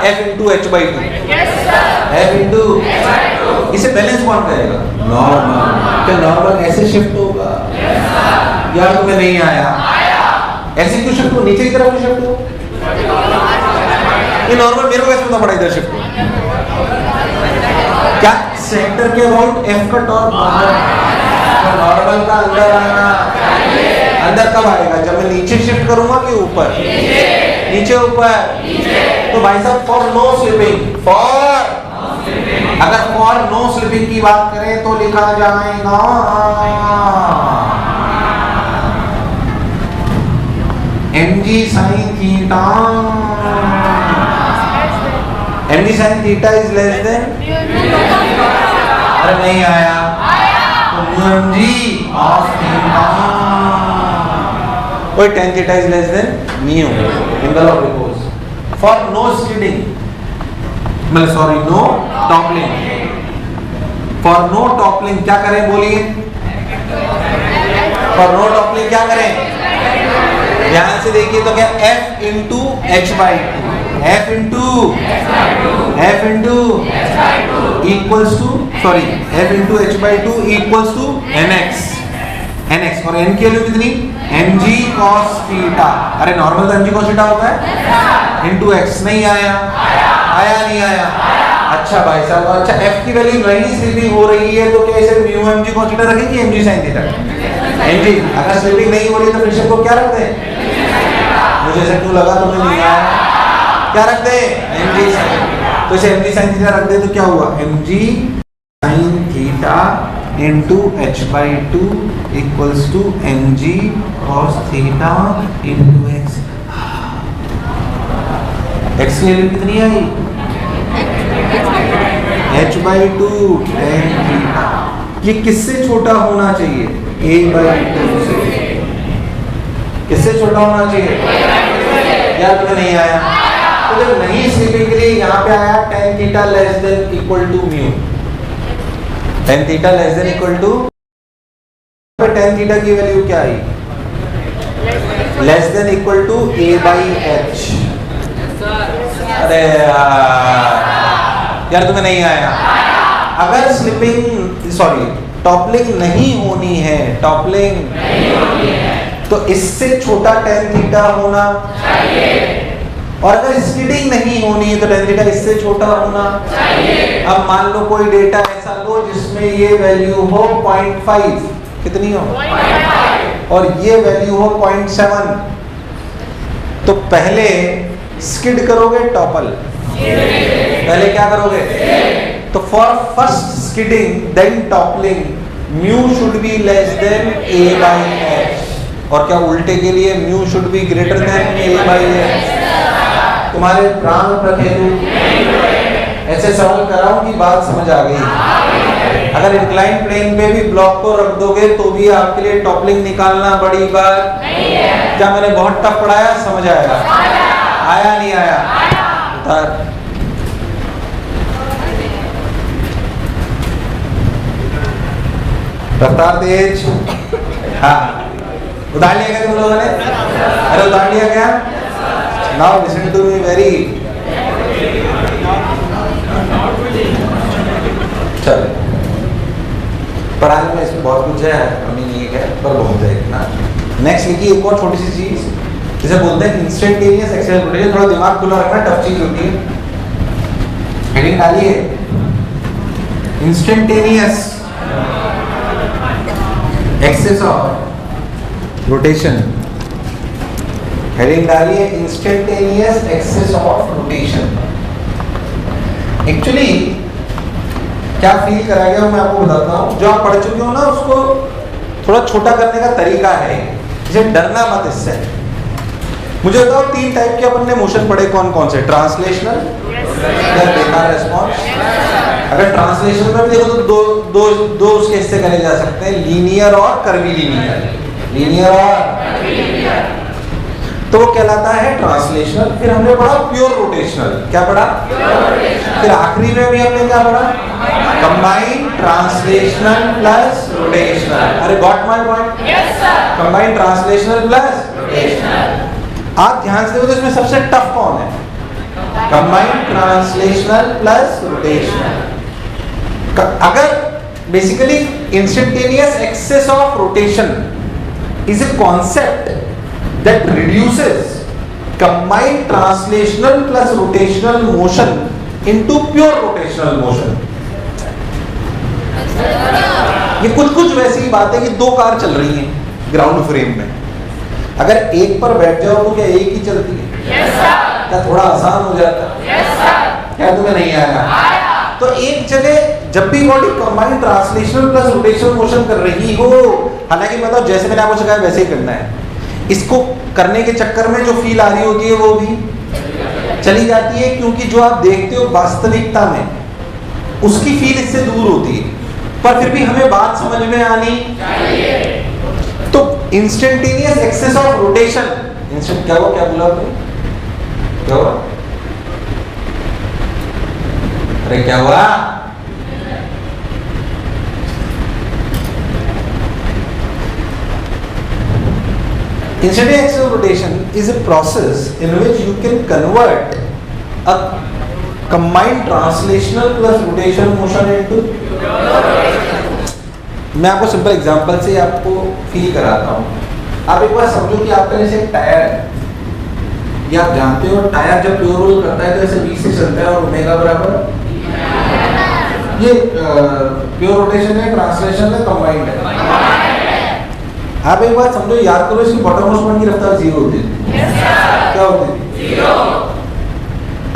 f into h/2। f into इसे बैलेंस कौन करेगा? नॉर्मल। क्या नॉर्मल ऐसे शिफ्ट होगा? यार तुम्हें नहीं आया? ऐसे क्यों शिफ्ट हो? नीचे की तरफ क्यों शिफ्ट हो? ये नॉर्मल मेरे को कैसे पता पड़ा इधर शिफ्ट हो? क्या सेंटर के अबाउट f का टॉर्क बाहर, नॉर्मल का अंदर आना। अंदर कब आएगा? जब मैं नीचे शिफ्ट करूंगा कि ऊपर? नीचे ऊपर। तो भाई साहब फॉर नो स्लिपिंग, फॉर अगर फॉर नो स्लिपिंग की बात करें तो लिखा जाएगा mg sin theta, mg sin theta is less than, अरे नहीं आया? तो म्यू mg cos थीटा, कोई tan theta is less than mu, angle of repose. For no slipping, मतलब sorry no toppling, for no toppling क्या करें बोलिए? फॉर नो टॉपलिंग क्या करें? ध्यान से देखिए तो क्या f into h/2, f into equals to sorry f into h/2 equals to nx, nx और n की वैल्यू कितनी? mg cos theta. अरे नॉर्मल तो mg cos थीटा होता है इंटू x। नहीं आया? आया नहीं आया? अच्छा भाई साहब, अच्छा f की वैल्यू नहीं स्लिपिंग हो रही है तो क्या इसे म्यू mg cos थीटा रखेंगे mg sin थीटा? mg। अगर स्लिपिंग नहीं हो रही तो फ्रिक्शन को क्या रखते हैं? मुझे ऐसा क्यों लगा तुम्हें नहीं आया? क्या रखते हैं? mg sin। तो इसे mg sin थीटा रख दे तो क्या हुआ? mg sin theta into h/2 equals to mg cos theta into x। x की वैल्यू कितनी आई? h/2 tan theta. ये किससे छोटा होना चाहिए? a/2 से। किससे छोटा होना चाहिए? यार तुम्हें नहीं आया? तो जब नहीं स्लिपिंग के लिए यहाँ पे आया tan theta less than equal to mu, tan theta less than equal to, tan theta की वैल्यू क्या आई? Less than equal to a/h। अरे यार तुम्हें नहीं आया? अगर स्लिपिंग सॉरी टॉपलिंग नहीं होनी है, टॉपलिंग तो इससे छोटा tan थीटा होना चाहिए, और अगर स्किडिंग नहीं होनी है तो tan थीटा इससे छोटा होना चाहिए। अब मान लो कोई डेटा ऐसा लो जिसमें ये वैल्यू हो 0.5, कितनी हो 0.5, और ये वैल्यू हो 0.7, तो पहले स्किड करोगे टॉपल, पहले क्या करोगे? तो for first skidding then toppling mu should be less than a by h, और क्या उल्टे के लिए mu should be greater than a by h। तुम्हारे प्राण रखेलू ऐसे सवाल कराऊं कि बात समझ आ गई? अगर इंक्लाइन प्लेन पे भी ब्लॉक को रख दोगे तो भी आपके लिए टॉपलिंग निकालना बड़ी बात नहीं है। क्या मैंने बहुत टफ पढ़ाया? समझ आया? आया नहीं आया? उतार। रफ्तार तेज, हाँ उतार लिया क्या तुम लोगों ने? अरे उतार लिया क्या? Now listen to me very, चलो पढ़ाने में इसमें बहुत कुछ है, अभी नहीं है पर बहुत है ना। नेक्स्ट लिखिए एक और छोटी सी चीज, जिसे बोलते हैं इंस्टेंटेनियस एक्सेल रोटेशन। थोड़ा दिमाग खुला रखना, टफ चीज होती है। हेडिंग डालिए instantaneous axis of rotation, heading डालिए instantaneous axis of rotation. Actually क्या फील कराया गया मैं आपको बताता हूँ, जो आप पढ़ चुके हो ना उसको थोड़ा छोटा करने का तरीका है, इसे डरना मत इससे। मुझे बताओ तीन टाइप के अपन ने मोशन पढ़े कौन कौन से? ट्रांसलेशनल, बेकार रिस्पॉन्स। अगर ट्रांसलेशन में भी देखो तो दो उसके हिस्से करे जा सकते हैं, लीनियर और कर्वीलीनियर। लीनियर और तो वो कहलाता है ट्रांसलेशनल। फिर हमने पढ़ा प्योर रोटेशनल। क्या पढ़ा? फिर आखिरी में भी हमने क्या पढ़ा? Combined translational plus rotational. अरे got my point? Yes sir. Combined translational plus rotational. आप ध्यान से देखो तो इसमें सबसे टफ कौन है? Combined translational plus rotational. अगर basically instantaneous axis of rotation is a concept that reduces combined translational plus rotational motion into pure rotational motion। ये कुछ वैसी बात है कि दो कार चल रही हैं ग्राउंड फ्रेम में, अगर एक पर बैठ जाओ तो क्या एक ही चलती है? yes, क्या थोड़ा आसान हो जाता है? yes, क्या तुम्हें नहीं आया? तो एक जगह जब भी body combined translational plus rotational motion कर रही हो, हालांकि मतलब जैसे मैंने आपको सिखाया वैसे ही करना है, इसको करने के चक्कर में जो फील आ रही होती है वो भी चली जाती है, क्योंकि जो आप देखते हो वास्तविकता में उसकी फील इससे दूर होती है, पर फिर भी हमें बात समझ में आनी चाहिए। तो instantaneous axis of rotation, instant क्या हुआ? क्या बोला आपने? क्या हुआ? अरे क्या हुआ? Instantaneous axis of rotation is a process in which you can convert a combined translational plus rotational motion into। मैं आपको सिंपल एग्जांपल से आपको फील कराता हूँ। आप एक बार समझो कि आपका जैसे एक टायर है, ये आप जानते हो टायर जब प्योर रोल करता है तो ऐसे 20 से चलता है और ओमेगा बराबर, ये प्योर रोटेशन है, ट्रांसलेशन है, कंबाइंड है। आप एक बात समझो, याद करो इसकी बॉटम मोस्ट पॉइंट की रफ्तार 0 होती थी। क्या होती थी? 0।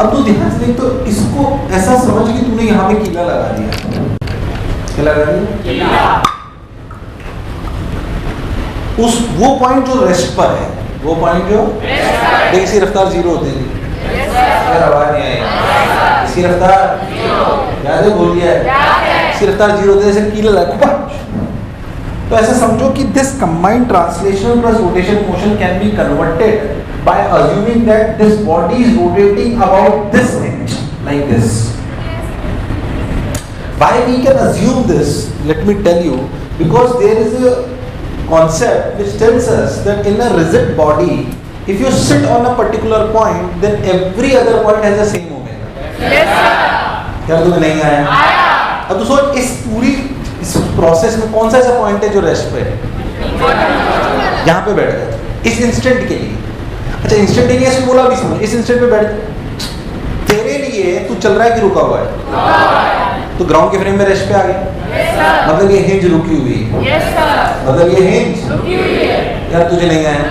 अब तू ध्यान से देख तो इसको ऐसा समझ कि तूने यहाँ पे कीला लगा दिया। क्या लगा दिया? कीला। उस वो पॉइंट जो रेस्ट पर है, वो पॉइंट जो देख इसकी रफ्तार 0 होती थी। आवाज नहीं आई। इसकी रफ्तार 0 याद है? बोल दिया है। इसकी रफ्तार 0 होती है, जैसे कीला लगा। तो ऐसा समझो कि this combined translational plus rotation motion can be converted by assuming that this body is rotating about this edge like this. Why we can assume this? Let me tell you, because there is a concept which tells us that in a rigid body if you sit on a particular point then every other point has the same omega। yes sir। क्या तुम्हें नहीं आया? आया। अब तो सोच इस पूरी इस प्रोसेस में कौन सा ऐसा पॉइंट है जो रेस्ट पे है? यहाँ पे बैठ गए इस इंस्टेंट के लिए। अच्छा इंस्टेंटेनियस बोला भी समझ, इस इंस्टेंट पे बैठ गए। तेरे लिए तू चल रहा है कि रुका हुआ है? तो ग्राउंड के फ्रेम में रेस्ट पे आ गया, मतलब ये हिंज रुकी हुई है, मतलब ये हिंज रुकी हुई है। यार तुझे नहीं आया,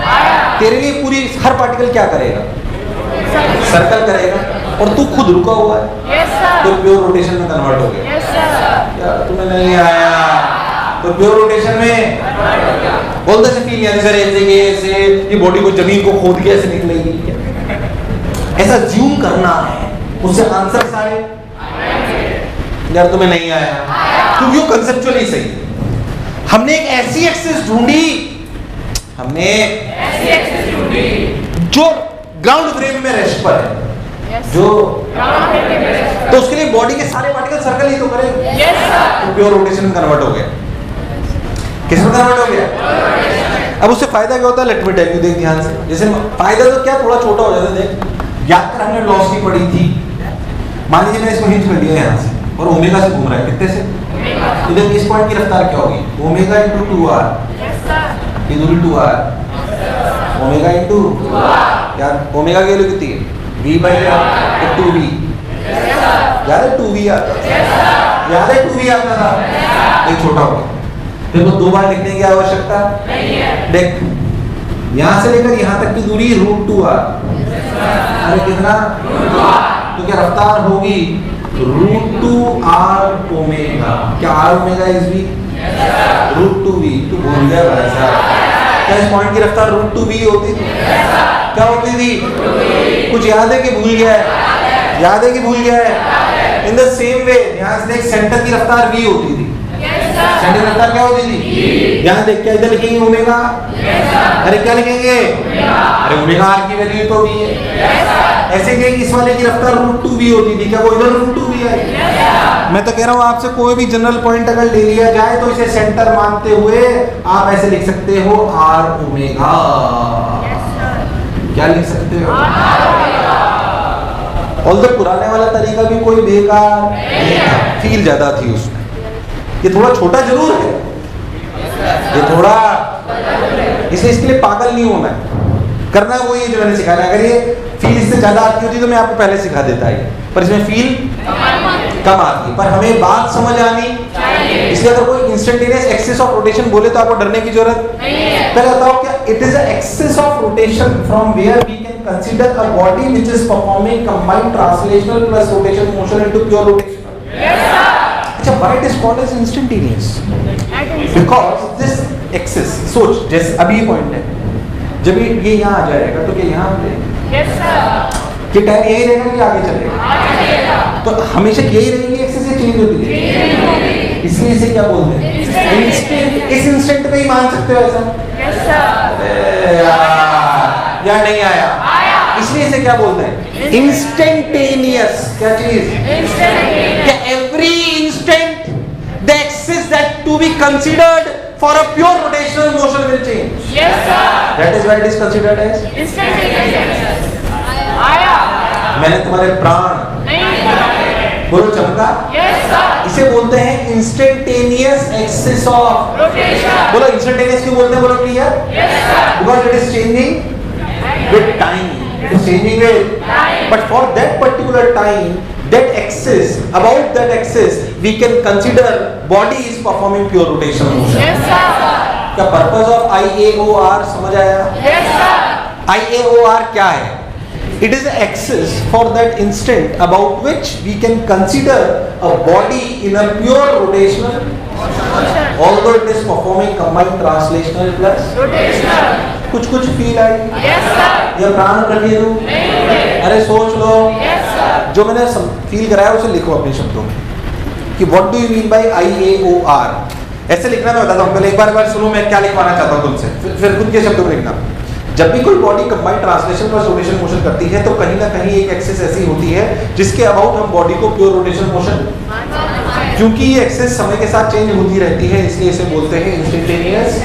तेरे लिए पूरी हर पार्टिकल क्या करेगा? सर्कल करेगा, और तू खुद रुका हुआ है, तो प्योर रोटेशन में कन्वर्ट हो गया। यार तुम्हें नहीं आया, तो प्योर रोटेशन में बोलते से फील यानी सर ऐसे ये बॉडी को जमीन को खोद के ऐसे निकलेगी, ऐसा ज्यूम करना है, उससे आंसर सारे। यार तुम्हें नहीं आया क्योंकि वो कंसेप्चुअली सही है। हमने एक ऐसी एक्सिस ढूंढी, हमने जो ग्राउंड फ्रेम में रेस्ट पर है, जो तो उसके लिए बॉडी के सारे पार्टिकल सर्कल ही तो करें। तो प्योर रोटेशन में कन्वर्ट हो गया। किसमें कन्वर्ट हो गया? अब उससे फायदा क्या होता है? लेट मी टेल यू, देख ध्यान से। जैसे फायदा तो क्या, थोड़ा छोटा हो जाता है। देख याद कर, हमने लॉस की पड़ी थी। मान लीजिए मैंने इसको हिंज कर दिया यहाँ से और ओमेगा से घूम रहा है, कितने से? तो देखिए इस पॉइंट की रफ्तार क्या होगी? ओमेगा इंटू 2r, ये दूरी 2r, ओमेगा इंटू यार ओमेगा की वैल्यू कितनी है? v by 2v। याद है 2v आता था, याद है 2v आता था, एक छोटा हो गया। फिर वो 2 बार लिखने की आवश्यकता नहीं है। देख यहाँ से लेकर यहाँ तक की दूरी √2r, अरे कितना? तो क्या रफ्तार होगी? √2r omega. क्या r omega is v? √2v। तू भूल गया भाई साहब, क्या इस पॉइंट की रफ्तार √2v होती थी? क्या होती थी? कुछ याद है कि भूल गया है? याद है कि भूल गया है? इन द सेम वे यहाँ से देख, सेंटर की रफ्तार v होती थी। सेंटर की रफ्तार क्या होती थी? यहाँ देख, क्या इधर लिखेंगे? ओमेगा। अरे क्या लिखेंगे? अरे ओमेगा r की वैल्यू तो v है। ऐसे कि इस वाले की रफ्तार √2v होती थी, क्या वो इधर √2v है? मैं तो कह रहा हूँ आपसे, कोई भी जनरल पॉइंट अगर ले लिया जाए तो इसे सेंटर मानते हुए आप ऐसे लिख सकते हो r ओमेगा। क्या लिख सकते हो? और तो पुराने वाला तरीका भी कोई बेकार नहीं था, फील ज्यादा थी उसमें। ये थोड़ा छोटा जरूर है, ये थोड़ा, इसलिए इसके लिए पागल नहीं होना है, करना वो ये जो मैंने सिखाया। अगर ये फील इससे ज्यादा आती होती तो मैं आपको पहले सिखा देता है, पर इसमें फील कम आती है। पर हमें बात समझ आनी चाहिए, इसलिए अगर कोई इंस्टेंटेनियस एक्सिस ऑफ रोटेशन बोले तो आपको डरने की जरूरत नहीं है। पहले बताओ, क्या it is a axis of rotation from where we can consider a body which is performing combined translational plus rotation motion into pure rotation. Yes sir. अच्छा, why it is called as instantaneous? Because this axis, सोच जैसे अभी ये पॉइंट है, जब ये यहाँ आ जाएगा तो क्या यहाँ आ जाएगा? Yes sir. कि टाइम यही रहेगा कि आगे चलेगा? तो हमेशा यही रहेगी, एक्सिस से चेंज होती है, इसलिए इसे क्या बोलते हैं? इंस्टेंट। इस इंस्टेंट पे ही मान सकते हो ऐसा? Yes sir. या नहीं आया? इसलिए इसे क्या बोलते हैं? इंस्टेंटेनियस। क्या चीज? क्या every instant the axis that to be considered for a pure rotational motion will change. Yes sir. That is why it is considered as instantaneous. आया। मैंने तुम्हारे प्राण नहीं बोलो चमका? Yes sir. इसे बोलते हैं instantaneous axis of rotation. बोलो instantaneous क्यों बोलते हैं? बोलो clear? Yes sir. Because it is changing with time. It is changing with time. But for that particular time, that axis, about that axis, we can consider body is performing pure rotational motion. Yes sir. क्या purpose of IAOR समझ आया? Yes sir. IAOR क्या है? It is an axis for that instant about which we can consider a body in a pure rotational motion. Although it is performing combined translational plus rotational. कुछ फील आई? Yes sir. ये प्राण रखिए दूँ? अरे सोच लो। Yes sir. जो मैंने फील कराया उसे लिखो अपने शब्दों में कि what do you mean by IAOR। ऐसे लिखना मैं बताता हूँ, पहले एक बार सुनो मैं क्या लिखवाना चाहता हूँ तुमसे, फिर खुद के शब्दों में लिखना। जब भी कोई body combined translation plus rotation motion करती है तो कहीं ना कहीं एक एक्सिस ऐसी होती है जिसके अबाउट हम बॉडी को प्योर रोटेशन मोशन, क्योंकि ये एक्सिस समय के साथ चेंज होती रहती है इसलिए इसे बोलते हैं इंस्टेंटेनियस।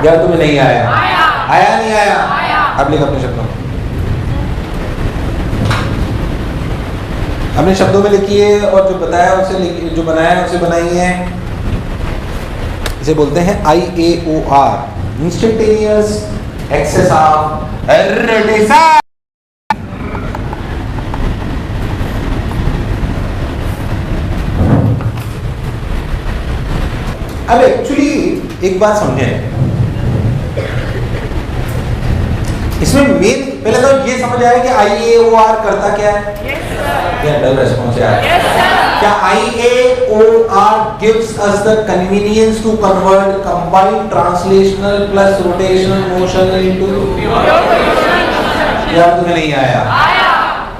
यार तुम्हें नहीं आया? आया नहीं आया? अब लिख अपने शब्दों में, अपने शब्दों में लिखिए और जो बताया उसे जो बनाया उसे बनाइए। इसे बोलते हैं IAOR, instantaneous axis of rotation. अब एक्चुअली एक बात समझें, इसमें मेन पहले तो ये समझ आया कि IAOR करता क्या है? क्या डल रेस्पॉन्स है? क्या IAOR gives us the convenience to convert combined translational plus rotational motion into यार तुम्हें नहीं आया?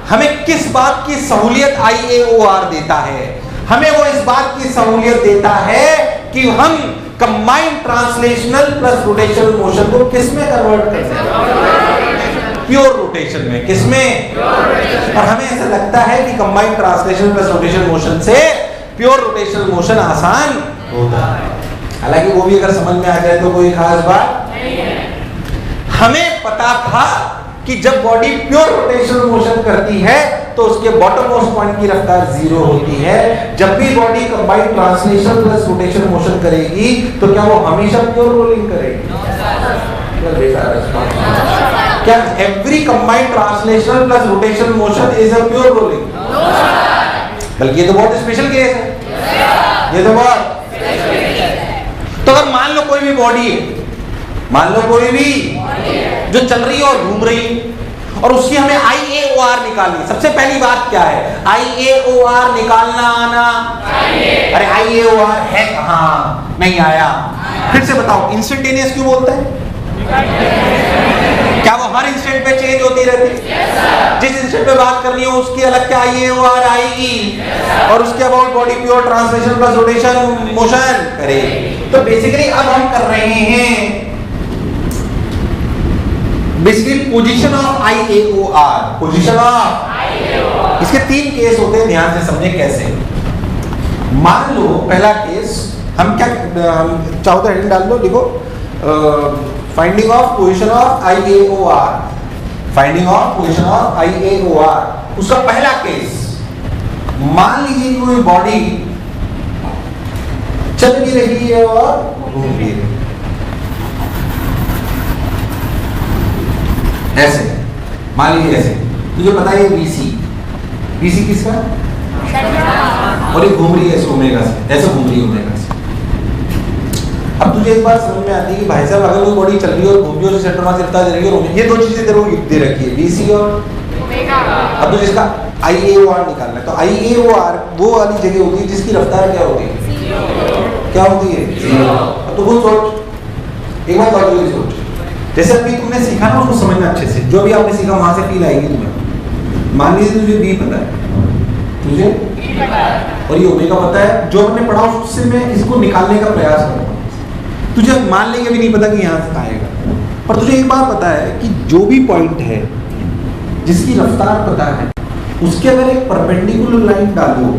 हमें किस बात की सहूलियत IAOR देता है? हमें वो इस बात की सहूलियत देता है कि हम combined translational plus rotational motion को किस में कन्वर्ट कर सकते हैं? प्योर रोटेशन में। किस में? और हमें ऐसा लगता है कि combined translation plus rotational motion से प्योर रोटेशनल मोशन आसान होता है। हालांकि वो भी अगर समझ में आ जाए तो कोई खास बात नहीं है। हमें पता था कि जब बॉडी प्योर रोटेशनल मोशन करती है तो उसके बॉटम मोस्ट पॉइंट की रफ्तार 0 होती है। जब भी body combined translation plus rotation motion करेगी तो क्या वो हमेशा प्योर रोलिंग करेगी? क्या every combined translational plus rotational motion is a pure rolling? बल्कि ये तो बहुत स्पेशल केस है। ये तो बहुत तो अगर मान लो कोई भी बॉडी है, मान लो कोई भी जो चल रही है और घूम रही है और उसकी हमें IAOR निकालनी। सबसे पहली बात क्या है? IAOR निकालना आना चाहिए। अरे IAOR है कहां? नहीं आया। फिर से बताओ, इंस्टेंटेनियस क्यों बोलते हैं? क्या वो हर इंस्टेंट पे चेंज होती रहती? जिस इंस्टेंट पे बात करनी हो उसकी अलग क्या IAOR आएगी और उसके about body pure translation plus rotation motion करेगी। तो बेसिकली अब हम कर रहे हैं basically position of IAOR। Position of इसके 3 केस होते हैं, ध्यान से समझें कैसे। मान लो पहला केस हम क्या चाहो तो हेडिंग डाल लो, लिखो finding of position of IAOR। Finding of position of IAOR। उसका पहला केस, मान लीजिए कोई बॉडी चल भी रही है और घूम भी रही है ऐसे। मान लीजिए ऐसे, तुझे पता है BC किसका? और ये घूम रही है ऐसे ओमेगा से, ऐसे घूम रही है ओमेगा से। अब तुझे एक बात समझ में आती है कि भाई साहब अगर कोई बॉडी चल रही है और घूम रही है, सेंटर मास रफ्तार दे रही है, ये 2 चीजें तेरे को दे रखी है, BC और ओमेगा। अब तुझे इसका IAOR निकालना है। तो IAOR वो वाली जगह होती है जिसकी रफ्तार क्या होती है? क्या होती है? 0। तो वो सोच, एक बात और सोच, जैसे अभी तुमने सीखा ना उसको समझना अच्छे से, जो भी आपने सीखा वहां से फील आएगी तुम्हें। मान लीजिए तुझे B पता है, तुझे और ये ओमेगा पता है, जो हमने पढ़ा उससे मैं इसको निकालने का प्रयास करूंगा। तुझे मान लेंगे भी नहीं पता कि यहाँ से आएगा, पर तुझे एक बात पता है कि जो भी पॉइंट है जिसकी रफ्तार पता है उसके अगर एक परपेंडिकुलर लाइन डालो,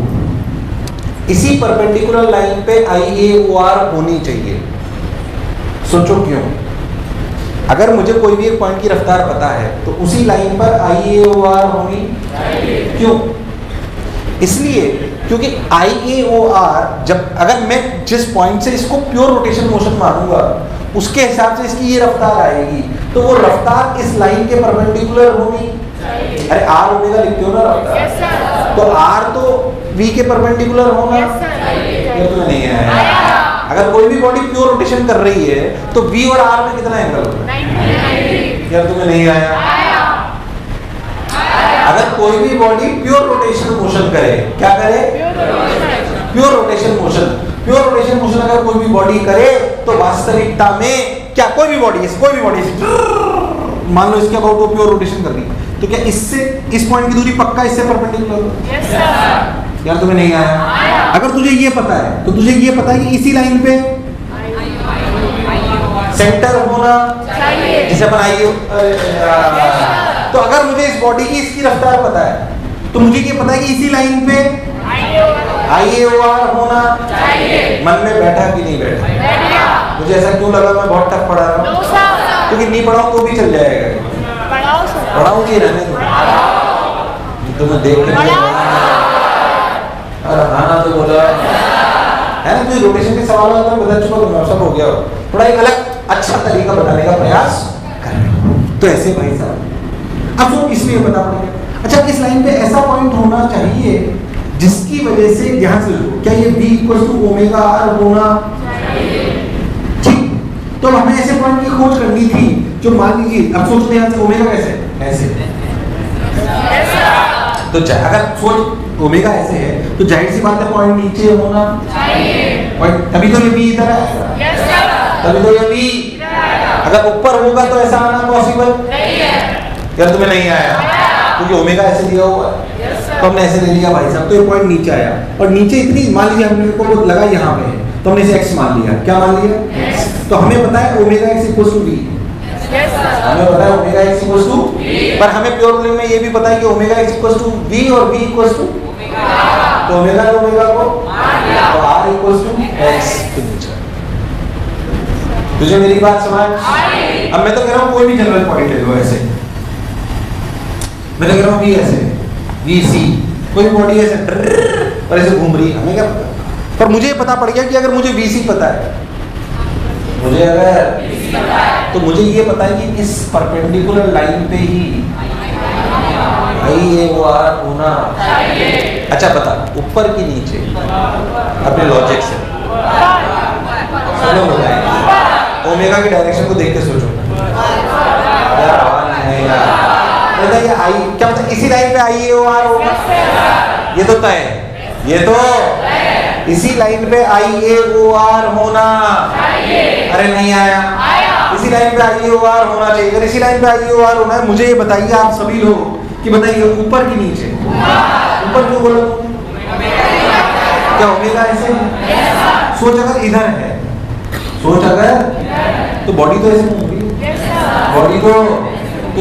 इसी परपेंडिकुलर लाइन पे IAOR होनी चाहिए। सोचो क्यों? अगर मुझे कोई भी एक पॉइंट की रफ्तार पता है तो उसी लाइन पर IAOR होनी चाहिए। क्यों? इसलिए क्योंकि IAOR जब अगर मैं जिस पॉइंट से इसको प्योर रोटेशन मोशन मानूंगा उसके हिसाब से इसकी ये रफ्तार आएगी, तो वो रफ्तार इस लाइन के परपेंडिकुलर होनी चाहिए। अरे R ओमेगा लिखते हो ना रफ्तार, तो R तो V के परपेंडिकुलर होगा। ये तो नहीं है। अगर कोई भी बॉडी प्योर रोटेशन कर रही है तो V और R में कितना एंगल होगा? 90। यार तुम्हें नहीं आया? अगर कोई भी बॉडी प्योर रोटेशन मोशन करे, क्या करे? Pure rotation motion. Pure rotation motion अगर कोई भी बॉडी करे तो वास्तविकता में क्या कोई भी बॉडी मान लो इसके अबाउट वो प्योर रोटेशन कर रही है, तो क्या इससे इस पॉइंट की दूरी पक्का इससे परपेंडिकुलर होगी? यार तुम्हें नहीं आया? अगर तुझे ये पता है तो तुझे ये पता है कि इसी लाइन पे सेंटर होना चाहिए, जिसे अपन तो अगर मुझे इस बॉडी की इसकी रफ्तार पता है तो मुझे ये पता है कि इसी लाइन पे IAOR होना चाहिए। मन में बैठा कि नहीं बैठा? मुझे ऐसा क्यों लगा मैं बहुत टफ पढ़ा रहा हूँ? क्योंकि नहीं पढ़ाऊँ तो भी चल जाएगा। पढ़ाऊंगी रहने तो मैं देख के हाँ तो बोला है ना। तो रोटेशन के सवाल अगर बदल चुका तो सब हो गया हो, थोड़ा एक अलग अच्छा तरीका बताने का प्रयास कर रहे हो। तो ऐसे भाई साहब अब तो इसलिए बता पड़ेगा। अच्छा, इस लाइन पे ऐसा पॉइंट होना चाहिए जिसकी वजह से ध्यान से लो, क्या ये v equal to omega R होना ठीक। तो हमें ऐसे पॉइंट की खोज करनी थी जो मान लीजिए, अब सोचते हैं ओमेगा कैसे ऐसे तो अगर सोच ओमेगा ऐसे है तो जाहिर सी बात है पॉइंट नीचे होना चाहिए, तभी तो ये v इधर आएगा, तभी तो ये v अगर ऊपर होगा तो ऐसा आना पॉसिबल नहीं है। क्या तुम्हें नहीं आया? क्योंकि ओमेगा ऐसे दिया हुआ है, तो हमने ऐसे ले लिया भाई साहब, तो ये पॉइंट नीचे आया और नीचे इतनी मान लीजिए हमने को लगा यहाँ पे तो हमने इसे x मान लिया। क्या मान लिया? तो हमें पता है omega x equals to v, हमें पता है ओमेगा x इक्वल्स टू, पर हमें प्योर रूलिंग में ये भी पता है कि omega x equals to v और v इक्वल्स टू तो ओमेगा ने ओमेगा को तो r इक्वल्स टू x के नीचे। तुझे मेरी बात समझ? अब मैं तो कह रहा हूँ कोई भी जनरल पॉइंट ले लो ऐसे, मैं तो कह रहा हूँ v ऐसे vc, कोई बॉडी ऐसे और ऐसे घूम रही है, हमें क्या पता? पर मुझे पता पड़ गया कि अगर मुझे vc पता है, मुझे अगर तो मुझे ये पता है कि इस परपेंडिकुलर लाइन पे ही आई ए वो आर होना चाहिए। अच्छा बता, ऊपर की नीचे अपने लॉजिक से चलो ओमेगा की डायरेक्शन को देख के सोचो यार, ये आई क्या मतलब इसी लाइन पे आई ए ओ आर होगा, ये तो तय है, ये तो इसी लाइन पे आई ए ओ आर होना चाहिए। अरे नहीं आया, इसी लाइन पे आई ए ओ आर होना चाहिए। अगर इसी लाइन पे आई ए ओ आर होना है, मुझे ये बताइए आप सभी लोग कि बताइए ऊपर की नीचे, ऊपर क्यों बोलो? क्या ओमेगा ऐसे? सोच अगर इधर है, सोच अगर तो बॉडी तो ऐसे घूम रही है, बॉडी तो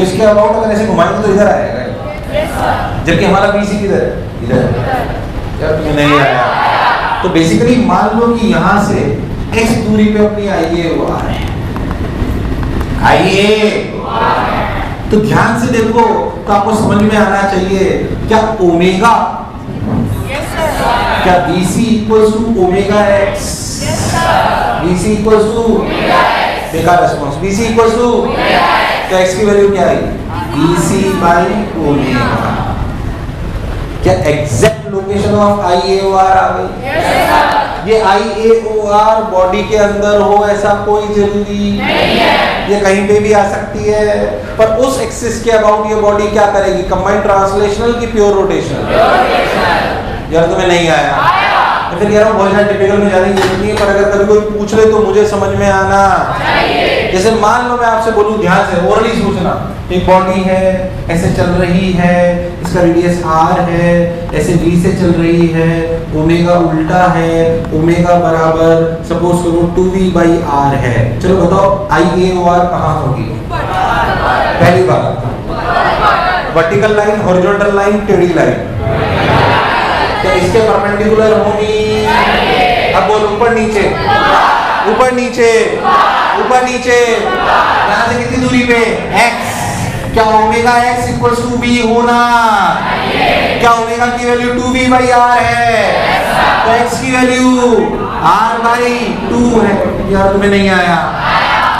इसके अबाउट अगर ऐसे घुमाएंगे तो इधर आएगा, जबकि हमारा बीसी किधर है? इधर। यार तुम्हें नहीं आया? तो बेसिकली मान लो कि यहाँ से x दूरी पे अपनी आइए वो आ रहे हैं, आइए तो ध्यान से देखो तो आपको समझ में आना चाहिए क्या ओमेगा क्या BC equals to omega x, BC equals to बेकार रिस्पॉन्स, BC इक्वल्स टू तो x की वैल्यू क्या है? BC by omega. क्या एग्जैक्ट लोकेशन ऑफ IAOR आ गई? ये IAOR बॉडी के अंदर हो ऐसा कोई जरूरी नहीं है, ये कहीं पे भी आ सकती है, पर उस एक्सिस के अबाउट ये बॉडी क्या करेगी? कंबाइंड ट्रांसलेशनल की प्योर रोटेशनल? यार तुम्हें नहीं आया? मैं फिर कह रहा हूँ बहुत ज़्यादा टिपिकल में जाने की जरूरत नहीं है, पर अगर कभी कोई पूछ ले तो मुझे समझ में आना चाहिए। जैसे मान लो मैं आपसे बोलूँ ध्यान से ओरली सोचना, एक बॉडी है ऐसे चल रही है, इसका रेडियस r है, ऐसे v से चल रही है, ओमेगा उल्टा है, ओमेगा बराबर सपोज करो 2v/r है। चलो बताओ IAOR कहाँ होगी? पहली बात वर्टिकल लाइन, हॉरिजॉन्टल लाइन, टेढ़ी लाइन, तो इसके परपेंडिकुलर होगी। अब बोल ऊपर नीचे, ऊपर नीचे, ऊपर नीचे, यहाँ से कितनी दूरी पे? x। क्या omega x equals to v होना? क्या ओमेगा की वैल्यू 2v/r है? तो x की वैल्यू r/2 है। यार तुम्हें नहीं आया?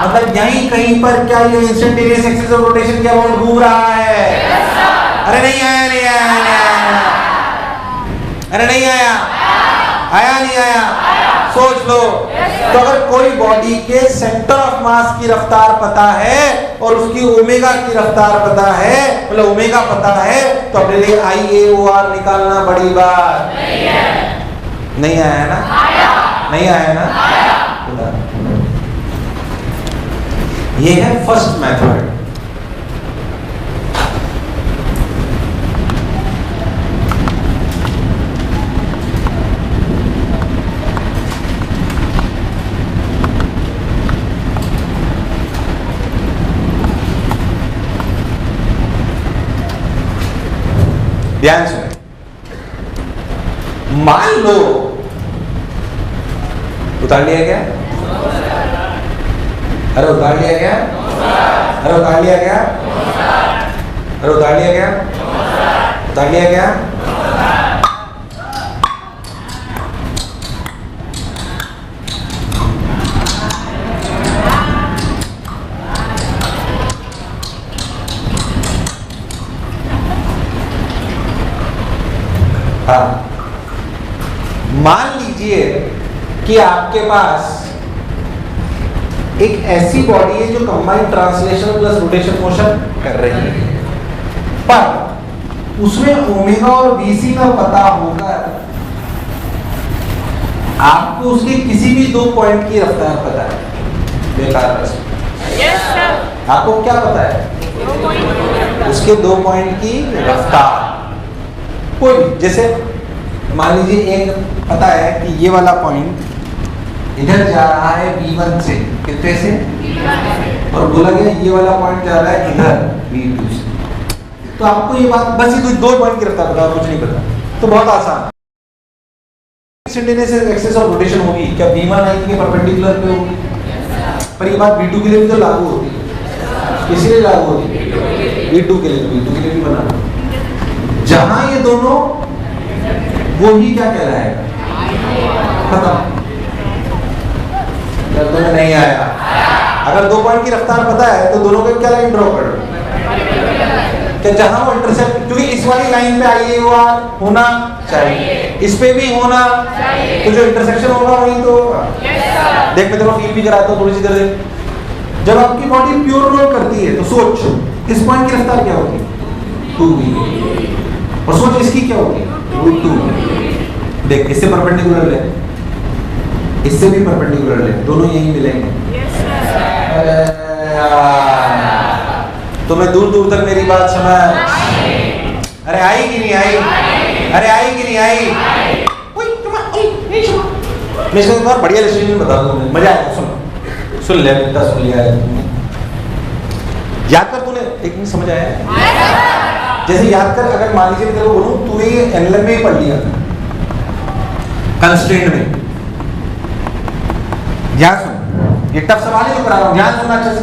मतलब यहीं कहीं पर क्या ये इंस्टेंटेनियस एक्सिस ऑफ रोटेशन के अबाउट घूम रहा है? अरे नहीं आया, नहीं आया, नहीं आया, अरे नहीं आया, आया नहीं आया? सोच लो। तो अगर कोई बॉडी के सेंटर ऑफ मास की रफ्तार पता है और उसकी ओमेगा की रफ्तार पता है, मतलब ओमेगा पता है, तो अपने लिए IAOR निकालना बड़ी बात नहीं है। नहीं आया ना? नहीं आया ना? ये है फर्स्ट मेथड। ध्यान से मान लो, उतार लिया क्या? अरे उतार लिया क्या? अरे उतार लिया क्या? अरे उतार लिया क्या? उतार लिया क्या? हाँ, मान लीजिए कि आपके पास एक ऐसी बॉडी है जो combined translation plus rotation motion कर रही है, पर उसमें ओमेगा और बीसी का पता होगा, आपको उसके किसी भी 2 पॉइंट की रफ्तार पता है, बेकार प्रश्न। आपको क्या पता है? उसके 2 पॉइंट की रफ्तार। कोई जैसे मान लीजिए एक पता है कि ये वाला पॉइंट इधर जा रहा है V1 से, कितने से? और बोला गया ये वाला पॉइंट जा रहा है इधर V2 से। तो आपको ये बात बस ये 2 पॉइंट की रफ्तार पता, कुछ नहीं पता, तो बहुत आसान। एक्सेस ऑफ रोटेशन होगी क्या V1 लाइन के परपेंडिकुलर पे होगी? पर ये बात V2 के लिए भी तो लागू होती है। किसलिए लागू होती है? V2 के लिए, तो V2 के लिए भी बना। जहां ये दोनों, वो ही क्या कहलाएगा? खत्म। जब तुम्हें नहीं आया, अगर 2 पॉइंट की रफ्तार पता है तो दोनों को क्या लाइन ड्रॉ करो कि जहां वो इंटरसेक्ट, क्योंकि इस वाली लाइन पे IAOR होना चाहिए, इस पे भी होना चाहिए, तो जो इंटरसेक्शन होगा वही तो देख, मैं तेरे को फील भी कराता हूँ थोड़ी सी देर से। जब आपकी बॉडी प्योर रोल करती है तो सोच इस पॉइंट की रफ्तार क्या होगी? 2v, और सोच इसकी क्या होगी? √2। देख, इससे परपेंडिकुलर ले, इससे भी परपेंडिकुलर ले, दोनों यही मिलेंगे। अरे तो मैं दूर दूर तक मेरी बात समझ, अरे आई कि नहीं आई? अरे आई कि नहीं आई? मैं इसको एक बार बढ़िया इलस्ट्रेशन बता दूं, मजा आएगा, सुन ले, इतना सुन लिया है, याद कर तूने, एक नहीं समझ आया? जैसे याद कर, अगर मान लीजिए तेरे को बोलूं तूने ये एनएलएम में पढ़ लिया कंस्ट्रेंट में, ध्यान सुन, ये टफ सवाल है जो करा रहा हूं, ध्यान सुनना अच्छे से।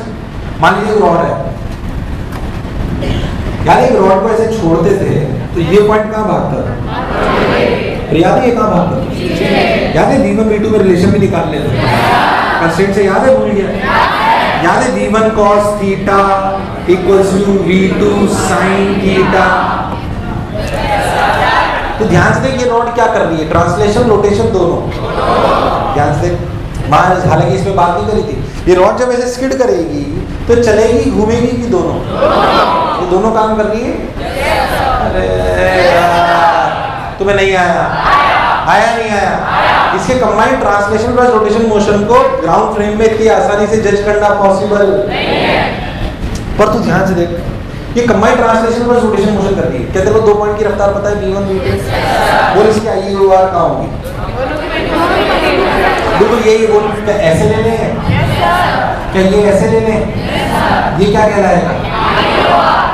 मान लीजिए रॉड है, यार एक रॉड को ऐसे छोड़ते थे तो ये पॉइंट कहाँ भागता था? याद है ये कहाँ भागता था? याद है V1 V2 में रिलेशन भी निकाल लेते थे कंस्ट्रेंट से, याद है? भूल गया? याद है V1 cos theta equals to V2 sin theta. तो ध्यान से देख, ये रॉड क्या कर रही है? ट्रांसलेशन रोटेशन दोनों। ध्यान से मान, हालांकि इसमें बात नहीं करी थी, ये रॉड जब ऐसे स्किड करेगी तो चलेगी, घूमेगी भी दोनों, ये दोनों काम कर रही है। अरे तुम्हें नहीं आया? आया नहीं आया? इसके combined translation plus rotation motion को ग्राउंड फ्रेम में इतनी आसानी से जज करना पॉसिबल नहीं है। पर तू ध्यान से देख, ये combined translation plus rotation motion करती है। क्या तेरे को 2 पॉइंट की रफ्तार पता है? V1 V2। बोल इसकी IAOR कहाँ होगी? बिल्कुल यही बोल, क्या ऐसे ले लें? क्या ये ऐसे ले लें? ये क्या कहलाएगा?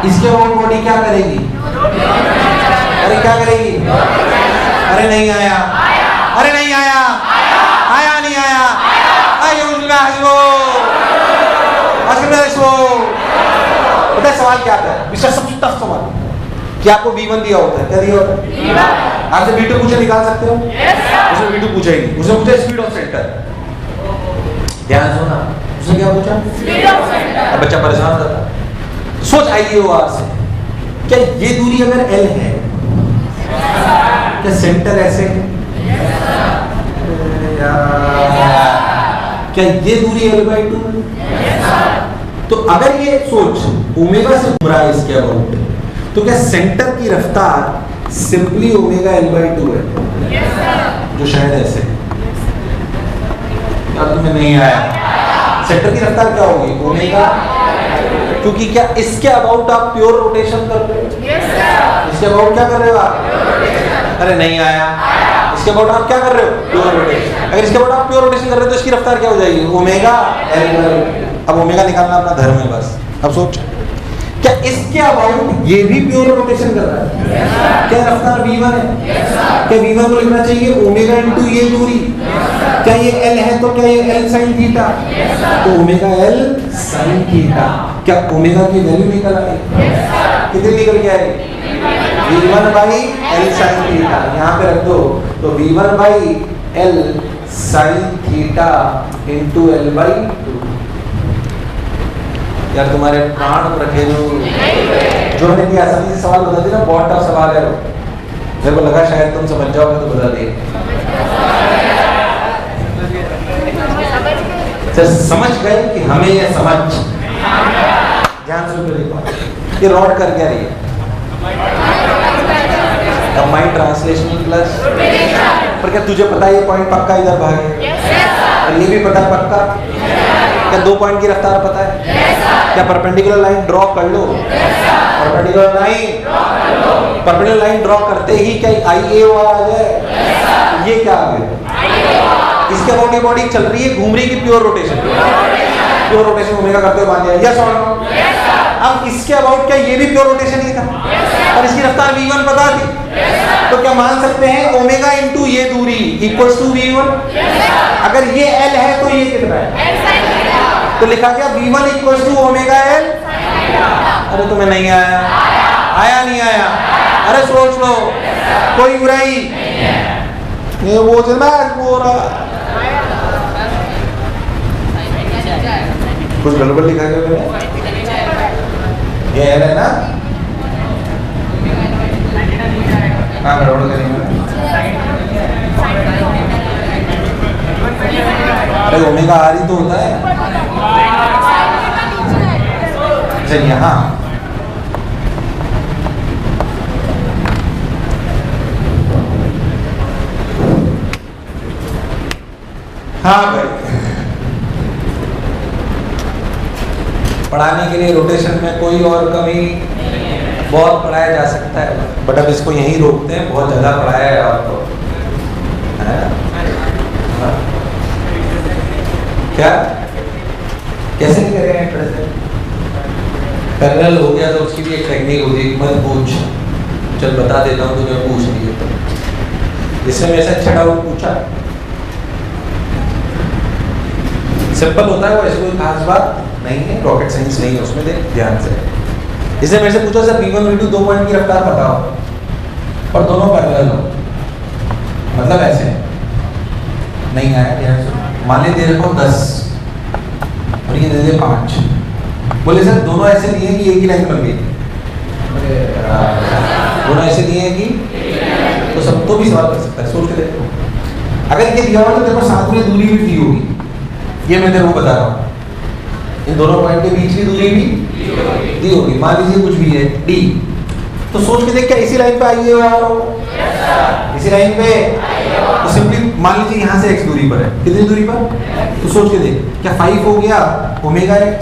इसके बाद बॉडी क्या करेगी? अरे क्या करेगी? अरे नहीं आया, अरे नहीं आया, आया नहीं आया, पता है सवाल क्या था? इसका सबसे टफ सवाल कि आपको V1 दिया होता है, क्या दिया होता है? आपसे V2 पूछे, निकाल सकते हो? उसने V2 पूछा ही नहीं, उसने पूछा स्पीड ऑफ सेंटर। ध्यान सुना, उसने क्या पूछा? Speed of centre. अब बच्चा परेशान था, सोच IAOR से, क्या ये दूरी अगर L है, क्या सेंटर ऐसे है? क्या ये दूरी L/2? तो अगर ये सोच ओमेगा से घूम रहा है इसके अबाउट, तो क्या सेंटर की रफ्तार सिंपली ओमेगा L/2 है? जो शायद ऐसे, क्या तुम्हें नहीं आया? सेंटर की रफ्तार क्या होगी? ओमेगा, क्योंकि क्या इसके अबाउट आप प्योर रोटेशन कर रहे हो? इसके अबाउट क्या कर रहे हो आप? अरे नहीं आया। इसके अबाउट आप क्या कर रहे हो? Pure rotation. अगर इसके अबाउट आप प्योर रोटेशन कर रहे हो तो इसकी रफ्तार क्या हो जाएगी? Omega L/2। अब ओमेगा निकालना अपना धर्म है बस। अब सोच, क्या इसके अबाउट ये भी प्योर रोटेशन कर रहा है? क्या रफ्तार V1 है? क्या V1 को लिखना चाहिए ओमेगा इनटू ये दूरी? क्या ये L है तो क्या ये L sin थीटा? तो ओमेगा L sin थीटा। क्या ओमेगा की वैल्यू निकल आई? कितनी निकल के आई? V1 by L sin theta. यहाँ पे रख दो, तो V1 by L sin theta into L/2। यार तुम्हारे प्राण रखे जो हमें आसानी से सवाल बता देना, बहुत टफ सवाल है। मेरे को लगा शायद तुम समझ जाओगे तो बता दिए। समझ गए कि हमें ये समझ, ध्यान से देखो ये रॉड कर क्या रही है? कंबाइंड ट्रांसलेशनल प्लस, पर क्या तुझे पता है ये पॉइंट पक्का इधर भागे? और ये भी पता है पक्का? क्या 2 पॉइंट की रफ्तार पता है? क्या परपेंडिकुलर लाइन ड्रॉ कर लो? परपेंडिकुलर लाइन ड्रॉ करते ही क्या IA आ जाए? ये क्या आ गया? इसके अबाउट ये बॉडी चल रही है, घूम रही है कि pure rotation? Pure rotation omega करते हुए मान लिया, यस और नो? अब इसके अबाउट क्या ये भी प्योर रोटेशन ही था? और इसकी रफ्तार v1 पता थी, तो क्या मान सकते हैं ओमेगा इंटू ये दूरी इक्वल्स टू v1? अगर ये L है तो ये कितना है? तो लिखा गया v1 equals to omega L। अरे तुम्हें नहीं आया? आया नहीं आया? अरे सोच लो, कोई बुराई ये वो कुछ गड़बड़ लिखा गया ये है ना? हाँ गड़बड़ करेंगे। अरे ओमेगा आर ही तो होता है। चलिए हाँ, हाँ भाई पढ़ाने के लिए रोटेशन में कोई और कमी, बहुत पढ़ाया जा सकता है, बट अब इसको यहीं रोकते हैं, बहुत ज़्यादा पढ़ाया है आपको, है ना? क्या कैसे करें? पैरेलल हो गया तो उसकी भी एक टेक्निक होती है, मत पूछ, चल बता देता हूँ तुझे, पूछ लिए तो इससे मेरे से अच्छा डाउट पूछा, सिंपल होता है वो, ऐसी कोई खास बात नहीं है, रॉकेट साइंस नहीं है उसमें, देख ध्यान से। इससे मेरे से पूछो सर v1 v2 2 पॉइंट की रफ्तार बताओ और दोनों पैरेलल हो, मतलब ऐसे नहीं आया, ध्यान से। मान लीजिए दे रखो 10 और ये दे दे 5, बोले सर दोनों ऐसे दिए कि एक ही लाइन बन गई, दोनों ऐसे दिए कि, तो सब तो भी सवाल कर सकता है, सोच के देखो। अगर ये दिया हुआ तो तेरे को साथ में दूरी भी दी होगी, ये मैं तेरे को बता रहा हूँ, इन दोनों पॉइंट के बीच की दूरी भी दी होगी, मान लीजिए कुछ भी है d, तो सोच के देख क्या इसी लाइन पे आइए यार, इसी लाइन पे, तो सिंपली मान लीजिए यहाँ से x दूरी पर है, कितनी दूरी पर, तो सोच के देख क्या 5 हो गया ओमेगा x,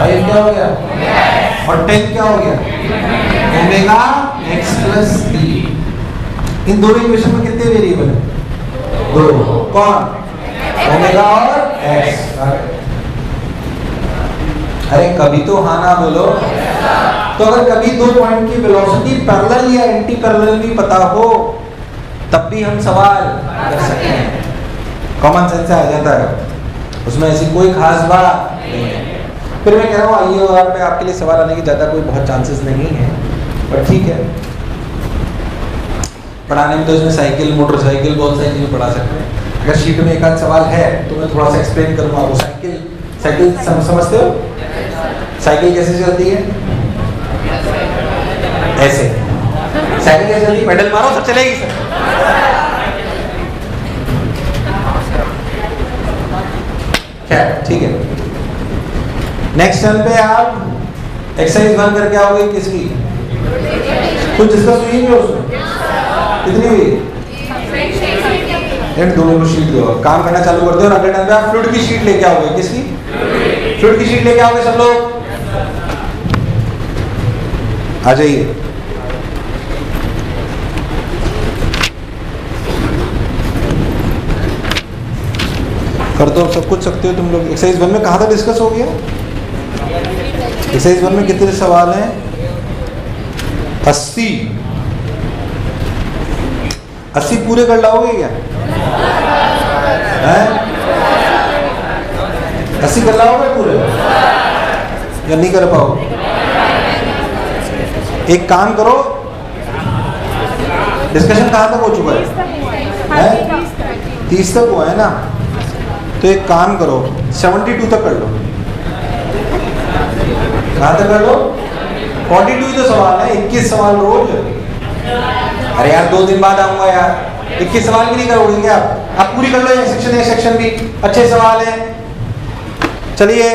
5 क्या हो गया, और 10 क्या हो गया ओमेगा x प्लस d। इन दोनों इक्वेशन में कितने वेरिएबल है? 2, कौन? ओमेगा और x। अरे कभी तो हाँ ना बोलो। तो अगर कभी 2 पॉइंट की वेलोसिटी पैरेलल या एंटी पैरेलल भी पता हो तब भी हम सवाल कर सकते हैं, कॉमन सेंस से आ जाता है, उसमें ऐसी कोई खास बात नहीं है। फिर मैं कह रहा हूँ आइए और में आपके लिए सवाल आने की ज़्यादा कोई बहुत चांसेस नहीं है, पर ठीक है, पढ़ाने में तो इसमें साइकिल मोटरसाइकिल बहुत सारी चीज़ें पढ़ा सकते हैं। अगर शीट में एक आध सवाल है तो मैं थोड़ा सा एक्सप्लेन करूँगा। वो साइकिल समझते हो? साइकिल कैसे चलती है? ऐसे। साइकिल कैसे चलती है? पेडल मारो सब चलेगी सर। क्या ठीक है। नेक्स्ट टर्न पे आप एक्सरसाइज 1 करके आओगे किसकी? कुछ डिस्कस हुई है उसमें? कितनी हुई? दोनों को शीट दो, काम करना चालू कर दो और अगले टाइम पे आप फ्लूइड की शीट लेके आओगे। किसकी? फ्लूइड की शीट लेके आओगे सब लोग, आ जाइए। कर दो, सब कुछ सकते हो तुम लोग। एक्सरसाइज 1 में कहाँ तक डिस्कस हो गया? एक्सरसाइज 1 में कितने सवाल हैं? 80 पूरे कर लाओगे क्या? 80 कर लाओगे पूरे या नहीं कर पाओगे? एक काम करो, डिस्कशन कहाँ तक हो चुका है? 30 तक हुआ है ना, तो एक काम करो 72 तक कर लो। कहाँ तक कर लो? 42 ही तो सवाल है, 21 सवाल रोज। अरे यार 2 दिन बाद आऊंगा यार, 21 सवाल भी नहीं करोगे क्या आप पूरी कर लो ये सेक्शन भी अच्छे सवाल है। चलिए